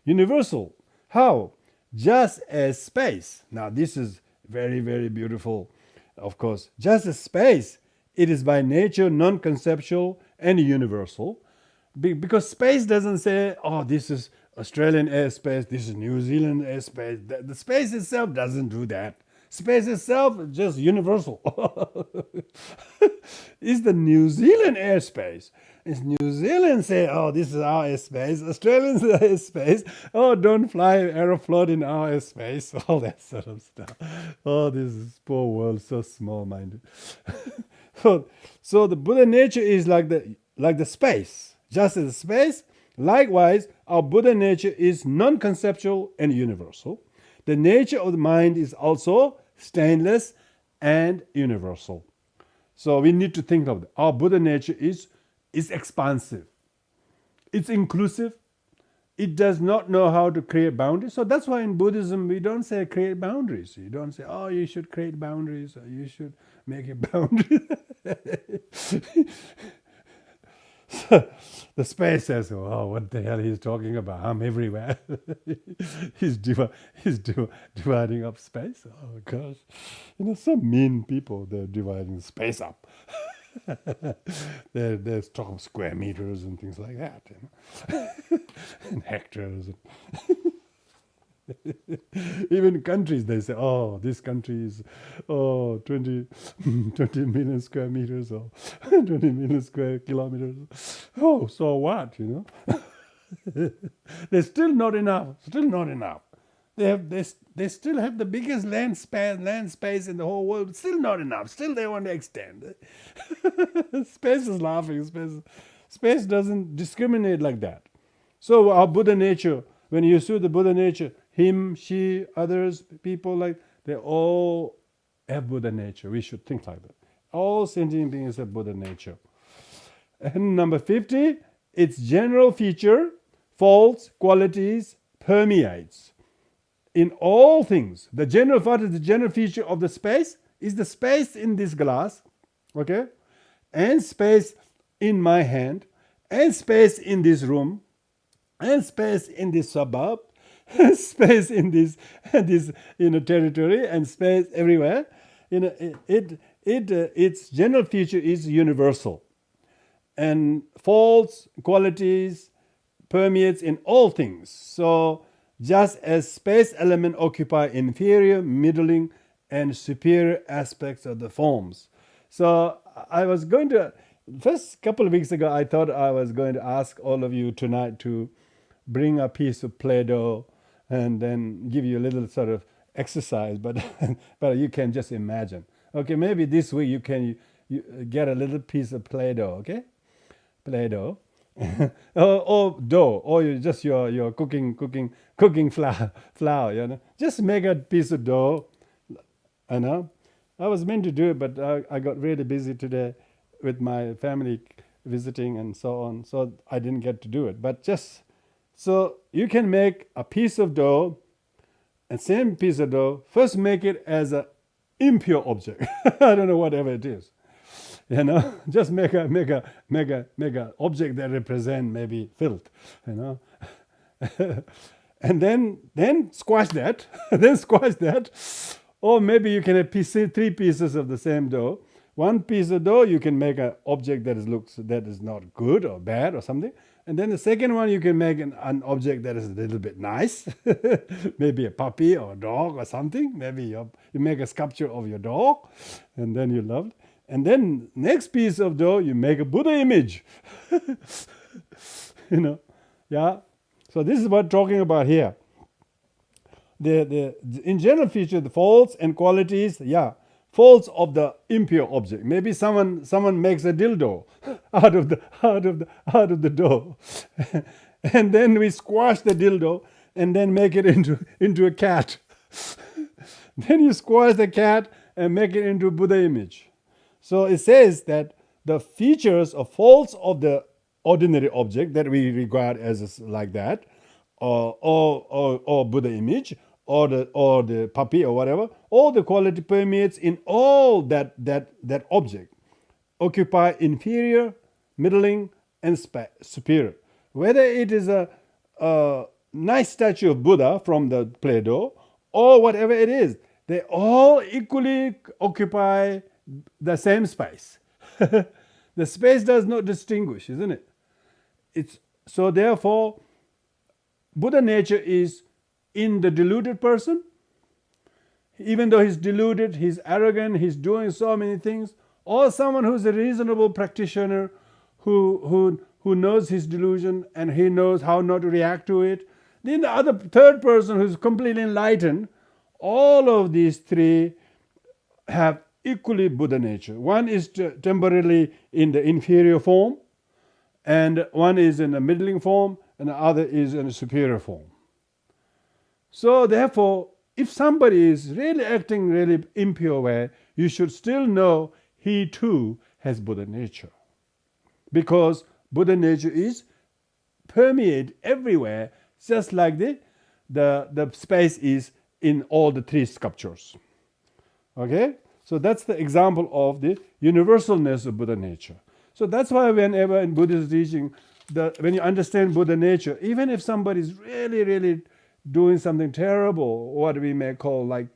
Universal. How? Just as space. Now, this is very, very beautiful, of course. Just as space, it is by nature non-conceptual and universal. Because space doesn't say, oh, this is Australian airspace, this is New Zealand airspace. The space itself doesn't do that. Space itself is just universal. It's the New Zealand airspace. It's New Zealand say, oh, this is our airspace. Australians airspace. Oh, don't fly Aeroflot in our airspace. All that sort of stuff. Oh, this is poor world, so small-minded. So the Buddha nature is like the space. Just as space, likewise, our Buddha nature is non-conceptual and universal. The nature of the mind is also stainless and universal. So we need to think of it. Our Buddha nature is expansive. It's inclusive. It does not know how to create boundaries. So that's why in Buddhism we don't say create boundaries. You don't say, oh, you should create boundaries or you should make a boundary. The space says, oh, what the hell he's talking about? I'm everywhere. he's dividing up space. Oh, gosh. Some mean people, they're dividing space up. There's talk of square meters and things like that. And hectares. Even countries, they say, oh, this country is 20 million square meters or 20 million square kilometers. Oh, so what, There's still not enough. They still have the biggest land space in the whole world. Still not enough. Still they want to extend. Space is laughing. Space doesn't discriminate like that. So our Buddha nature, when you see the Buddha nature, him, she, others, people, they all have Buddha nature. We should think like that. All sentient beings have Buddha nature. And number 50, its general feature, faults, qualities, permeates in all things. The general feature of the space is the space in this glass, okay, and space in my hand, and space in this room, and space in this suburb, space in this territory, and space everywhere. Its general feature is universal, and faults, qualities, permeates in all things. So just as space elements occupy inferior, middling, and superior aspects of the forms. So I was going to, first couple of weeks ago, I thought I was going to ask all of you tonight to bring a piece of Play-Doh and then give you a little sort of exercise, but you can just imagine. Okay, maybe this week you get a little piece of Play-Doh, okay? Play-Doh. or dough, or your cooking flour, Just make a piece of dough, I was meant to do it, but I got really busy today with my family visiting and so on, so I didn't get to do it. But just so you can make a piece of dough, and same piece of dough, first make it as an impure object. I don't know, whatever it is. Just make a object that represent maybe filth, and then squash that, or maybe you can have 3 pieces of the same dough. One piece of dough you can make an object that is not good or bad or something, and then the second one you can make an object that is a little bit nice, maybe a puppy or a dog or something. Maybe you make a sculpture of your dog, and then you love it. And then next piece of dough, you make a Buddha image. Yeah. So this is what I'm talking about here. The in general feature, the faults and qualities, faults of the impure object. Maybe someone makes a dildo out of the dough, and then we squash the dildo and then make it into a cat. Then you squash the cat and make it into a Buddha image. So it says that the features or faults of the ordinary object that we regard as like that or Buddha image, or the puppy or whatever, all the quality permeates in all that object. Occupy inferior, middling, and superior. Whether it is a nice statue of Buddha from the Play-Doh or whatever it is, they all equally occupy the same space. The space does not distinguish, isn't it? So therefore, Buddha nature is in the deluded person. Even though he's deluded, he's arrogant, he's doing so many things, or someone who's a reasonable practitioner who knows his delusion and he knows how not to react to it. Then the other third person who's completely enlightened, all of these three have equally Buddha nature. One is temporarily in the inferior form, and one is in a middling form, and the other is in a superior form. So therefore, if somebody is really acting really impure way, you should still know he too has Buddha nature. Because Buddha nature is permeate everywhere, just like the space is in all the three sculptures. Okay? So that's the example of the universalness of Buddha nature. So that's why whenever in Buddhist teaching, when you understand Buddha nature, even if somebody is really, really doing something terrible, what we may call like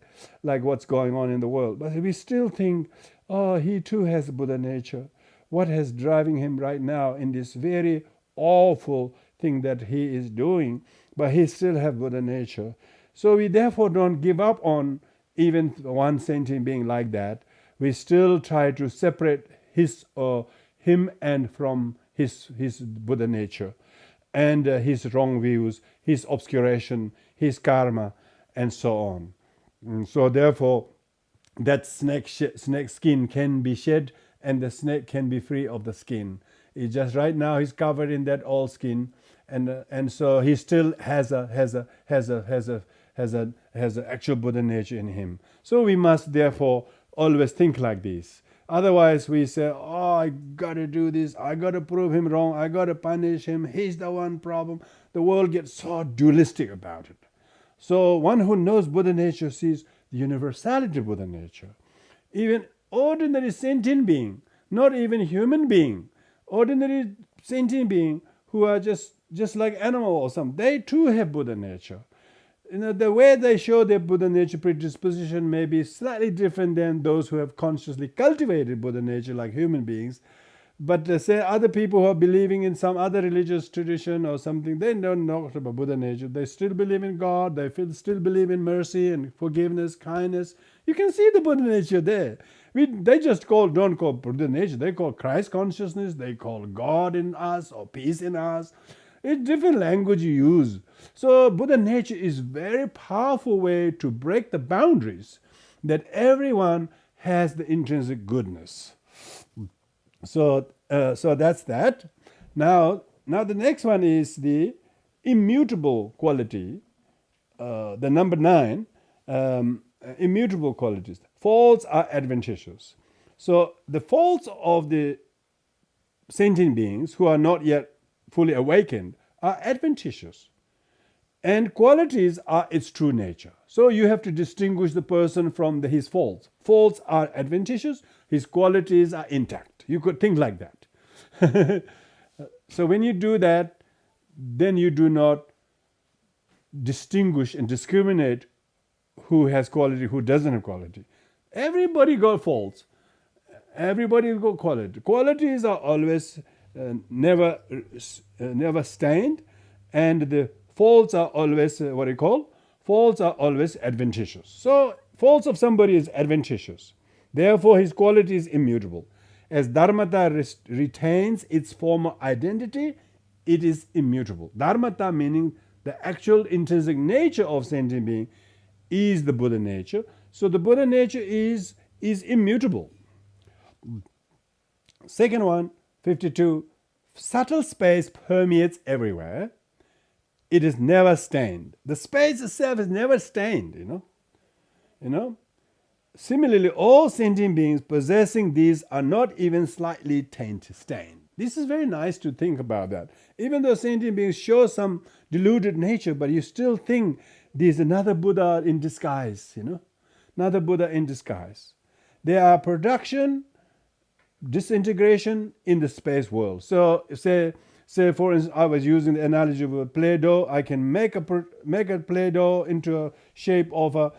what's going on in the world, but we still think, oh, he too has Buddha nature. What is driving him right now in this very awful thing that he is doing, but he still has Buddha nature. So we therefore don't give up on even one sentient being like that. We still try to separate him and from his Buddha nature, and his wrong views, his obscuration, his karma, and so on. And so therefore, that snake skin can be shed, and the snake can be free of the skin. It's just right now he's covered in that old skin, and so he still has a actual Buddha nature in him. So we must therefore always think like this. Otherwise we say, oh, I gotta do this, I gotta prove him wrong, I gotta punish him, he's the one problem. The world gets so dualistic about it. So one who knows Buddha nature sees the universality of Buddha nature. Even ordinary sentient being, not even human being, ordinary sentient being who are just like animal or something, they too have Buddha nature. The way they show their Buddha nature predisposition may be slightly different than those who have consciously cultivated Buddha nature like human beings. But say other people who are believing in some other religious tradition or something, they don't know about Buddha nature. They still believe in God, they still believe in mercy and forgiveness, kindness. You can see the Buddha nature there. They just don't call Buddha nature, they call Christ consciousness, they call God in us or peace in us. It's different language you use. So Buddha nature is very powerful way to break the boundaries that everyone has the intrinsic goodness. So that's that. Now the next one is the immutable quality, the number 9, immutable qualities. Faults are adventitious. So the faults of the sentient beings who are not yet fully awakened are adventitious, and qualities are its true nature. So you have to distinguish the person from his faults. Faults are adventitious, his qualities are intact. You could think like that. So when you do that, then you do not distinguish and discriminate who has quality, who doesn't have quality. Everybody got faults. Everybody got quality. Qualities are always never stained, and the faults are always faults are always adventitious. So faults of somebody is adventitious, therefore his quality is immutable. As dharmata retains its former identity, it is immutable. Dharmata meaning the actual intrinsic nature of sentient being is the Buddha nature. So the Buddha nature is immutable. Second one, 52, subtle space permeates everywhere. It is never stained. The space itself is never stained, you know. Similarly, all sentient beings possessing these are not even slightly stained. This is very nice to think about that. Even though sentient beings show some deluded nature, but you still think there's another Buddha in disguise, another Buddha in disguise. They are production, disintegration in the space world. So say for instance, I was using the analogy of a Play-Doh. I can make a Play-Doh into a shape of a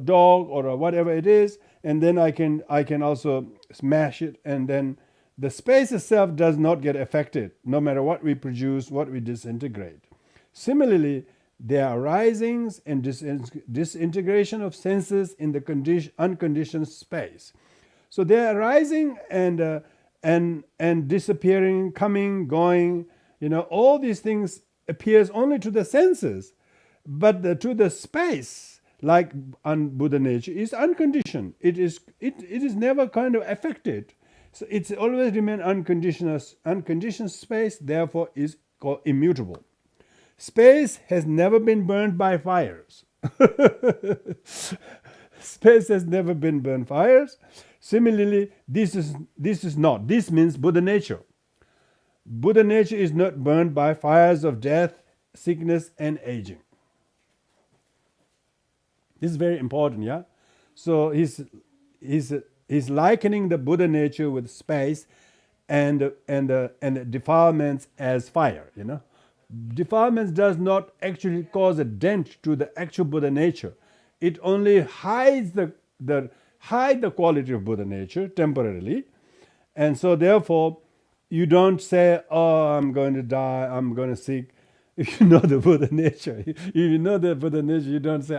dog or whatever it is, and then I can also smash it, and then the space itself does not get affected no matter what we produce, what we disintegrate. Similarly, there are risings and disintegration of senses in the unconditioned space. So they are rising and disappearing, coming, going. All these things appears only to the senses, but to the space, like Buddha nature, is unconditioned. It is never kind of affected. So it's always remain unconditioned space. Therefore, is called immutable. Space has never been burned by fires. Space has never been burned fires. Similarly, this is not. This means Buddha nature. Buddha nature is not burned by fires of death, sickness, and aging. This is very important, yeah. So he's likening the Buddha nature with space and the defilements as fire. Defilements does not actually cause a dent to the actual Buddha nature. It only hides the quality of Buddha nature temporarily, and so therefore you don't say, "Oh, I'm going to die. I'm going to seek." If you know the Buddha nature, you don't say,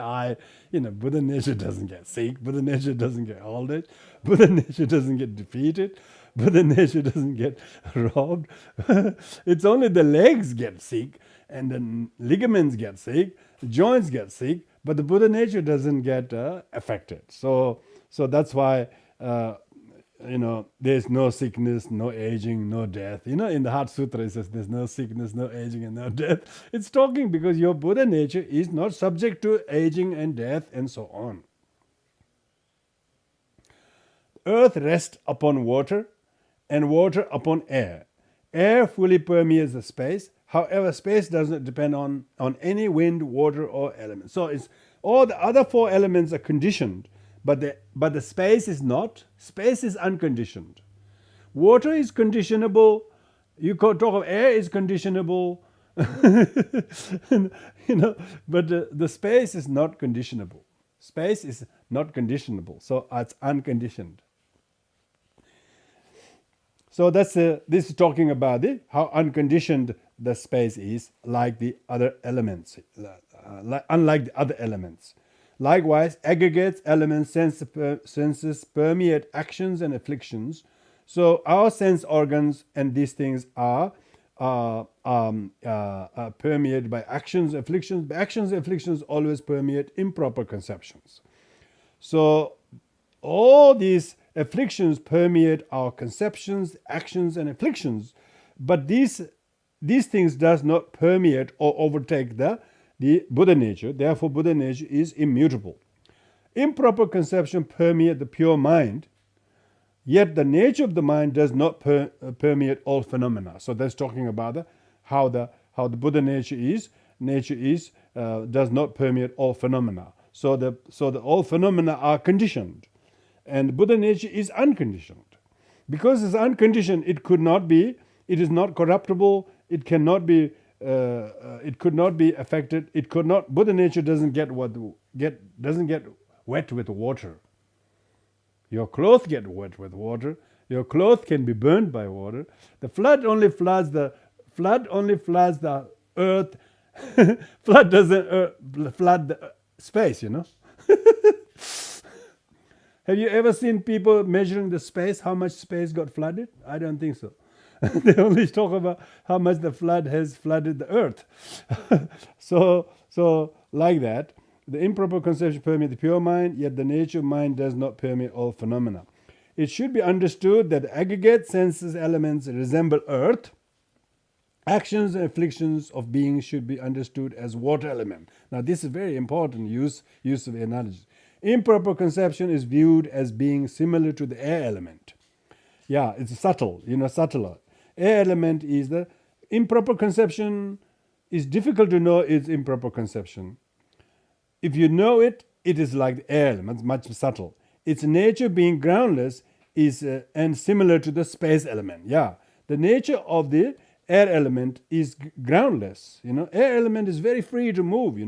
Buddha nature doesn't get sick. Buddha nature doesn't get old age. Buddha nature doesn't get defeated. Buddha nature doesn't get robbed. It's only the legs get sick and the ligaments get sick, the joints get sick, but the Buddha nature doesn't get affected. So that's why there's no sickness, no aging, no death. In the Heart Sutra it says there's no sickness, no aging, and no death. It's talking because your Buddha nature is not subject to aging and death and so on. Earth rests upon water and water upon air. Air fully permeates the space. However, space does not depend on any wind, water, or element. So it's all the other four elements are conditioned, but the space is not. Space is unconditioned. Water is conditionable. You could talk of air is conditionable, but the space is not conditionable. Space is not conditionable, so it's unconditioned. So this is talking about how unconditioned the space is, like the other elements, unlike the other elements. Likewise, aggregates, elements, senses permeate actions and afflictions. So our sense organs and these things are permeated by actions, afflictions. Actions, afflictions always permeate improper conceptions. So all these afflictions permeate our conceptions, actions, and afflictions, but these things does not permeate or overtake the Buddha nature. Therefore, Buddha nature is immutable. Improper conception permeate the pure mind, yet the nature of the mind does not permeate all phenomena. So that's talking about how the Buddha nature is. Nature is does not permeate all phenomena. So the all phenomena are conditioned. And Buddha nature is unconditioned. Because it's unconditioned, it is not corruptible, it cannot be, it could not be affected, Buddha nature doesn't get wet with water. Your clothes get wet with water, your clothes can be burned by water. The flood only floods the earth, flood doesn't flood the space, Have you ever seen people measuring the space, how much space got flooded? I don't think so. They only talk about how much the flood has flooded the earth. So like that, the improper conception permeates the pure mind, yet the nature of mind does not permeate all phenomena. It should be understood that the aggregate senses elements resemble earth. Actions and afflictions of beings should be understood as water element. Now this is very important use of the analogy. Improper conception is viewed as being similar to the air element. Yeah, it's subtle, subtler. air element is the improper conception. Is difficult to know its improper conception. If you know it, it is like the air element, much subtle. Its nature being groundless is and similar to the space element. Yeah, the nature of the air element is groundless. Air element is very free to move.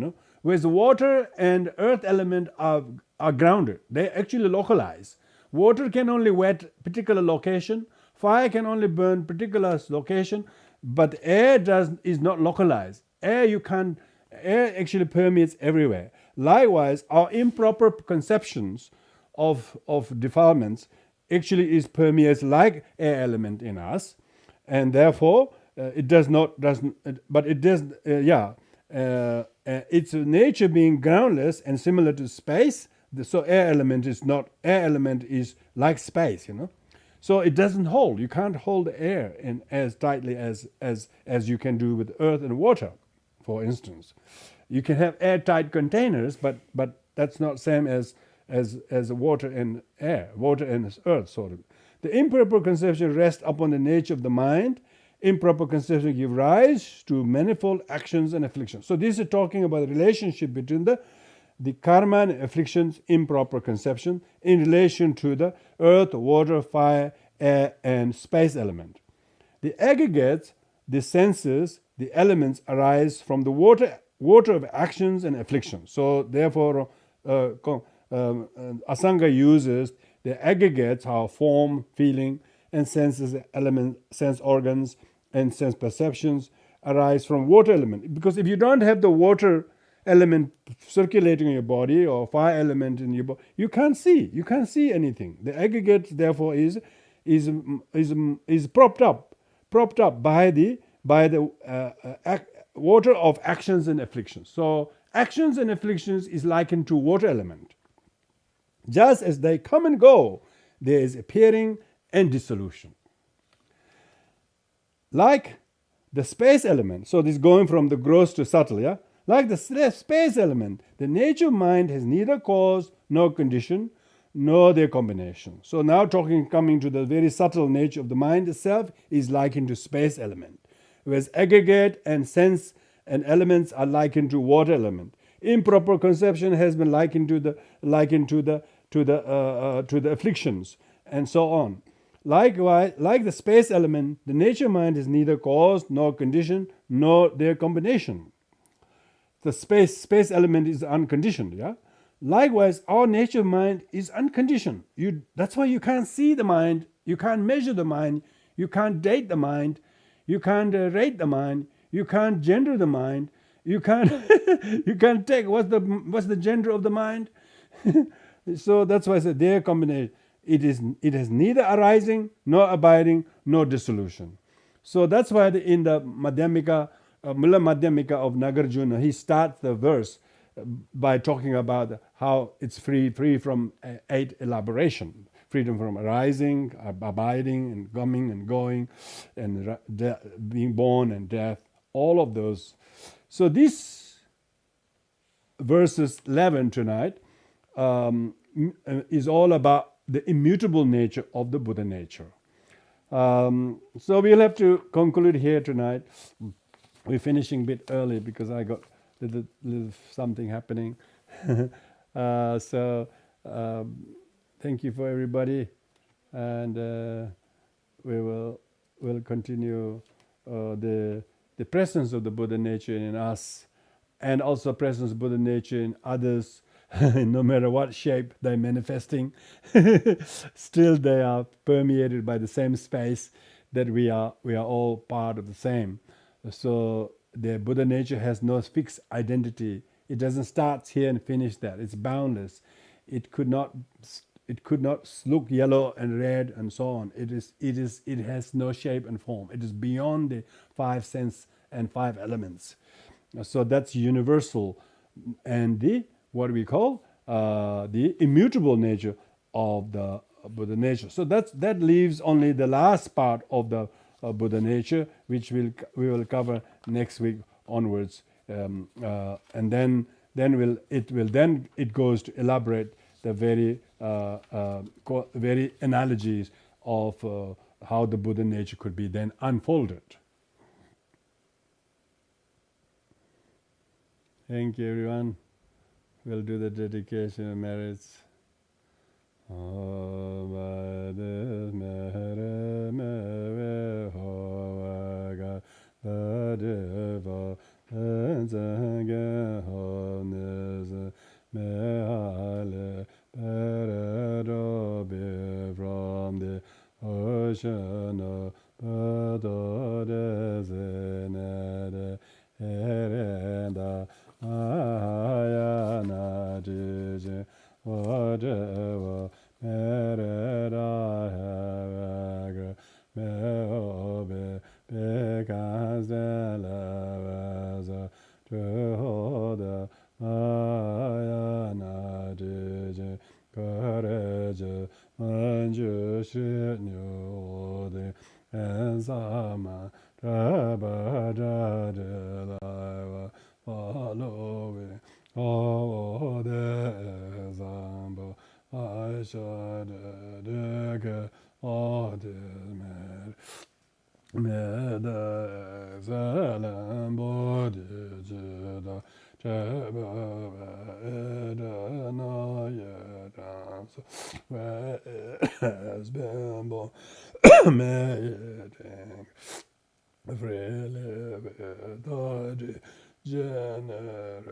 Whereas the water and earth element are grounded. They actually localize. Water can only wet particular location. Fire can only burn particular location. But air is not localized. Air actually permeates everywhere. Likewise, our improper conceptions of defilements actually permeates like air element in us, and therefore it does not doesn't. But it does. Its nature being groundless and similar to space. So air element is not. Air element is like space. So it doesn't hold. You can't hold air in as tightly as you can do with earth and water, for instance. You can have airtight containers, but that's not same as water and air, water and earth, sort of. The improper conception rests upon the nature of the mind. Improper conception give rise to manifold actions and afflictions. So this is talking about the relationship between the karma and afflictions, improper conception, in relation to the earth, water, fire, air, and space element. The aggregates, the senses, the elements arise from the water of actions and afflictions. So therefore, Asanga uses the aggregates, how form, feeling, and senses, element, sense organs, and sense perceptions arise from water element. Because if you don't have the water element circulating in your body or fire element in your body, you can't see anything. The aggregate therefore is propped up by the water of actions and afflictions. So actions and afflictions is likened to water element. Just as they come and go, there is appearing and dissolution. Like the space element, so this going from the gross to subtle, yeah. Like the space element, the nature of mind has neither cause nor condition, nor their combination. So now coming to the very subtle nature of the mind itself is likened to space element, whereas aggregate and sense and elements are likened to water element. Improper conception has been likened to the afflictions, and so on. Likewise, like the space element, the nature mind is neither cause nor condition, nor their combination. The space element is unconditioned, yeah. Likewise, our nature mind is unconditioned. That's why you can't see the mind, you can't measure the mind, you can't date the mind, you can't rate the mind, you can't gender the mind, you can't you can't take what's the gender of the mind. So that's why I said their combination. It has neither arising nor abiding nor dissolution. So that's why in the Madhyamika, Mula Madhyamika of Nagarjuna, he starts the verse by talking about how it's free from 8 elaboration. Freedom from arising, abiding, and coming and going, and being born and death, all of those. So this verses 11 tonight is all about the immutable nature of the Buddha nature. So we'll have to conclude here tonight. We're finishing a bit early because I got little something happening. Thank you for everybody, and we'll continue the presence of the Buddha nature in us, and also presence of Buddha nature in others. No matter what shape they're manifesting, still they are permeated by the same space that we are all part of the same. So the Buddha nature has no fixed identity. It doesn't start here and finish there. It's boundless. It could not look yellow and red and so on. It has no shape and form. It is beyond the 5 sense and 5 elements. So that's universal, and what we call the immutable nature of the Buddha nature. So that leaves only the last part of the Buddha nature, which we will cover next week onwards, and then it goes to elaborate the very analogies of how the Buddha nature could be then unfolded. Thank you, everyone. We'll do the dedication of merits. From the ocean of Herenda Ayana Jiji whatever Mereda Havagra Meobe Because the Lavaza Jehoda Ayana Jiji Courage Manju Shinyu and Sama Trabajadilaiva following all the example I should dig all the Medazalam Bodhijida Cheba Edanayadams has been born mating freely with the generation.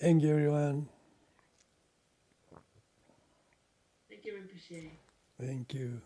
Thank you, everyone. Thank you, Rinpoche. Thank you.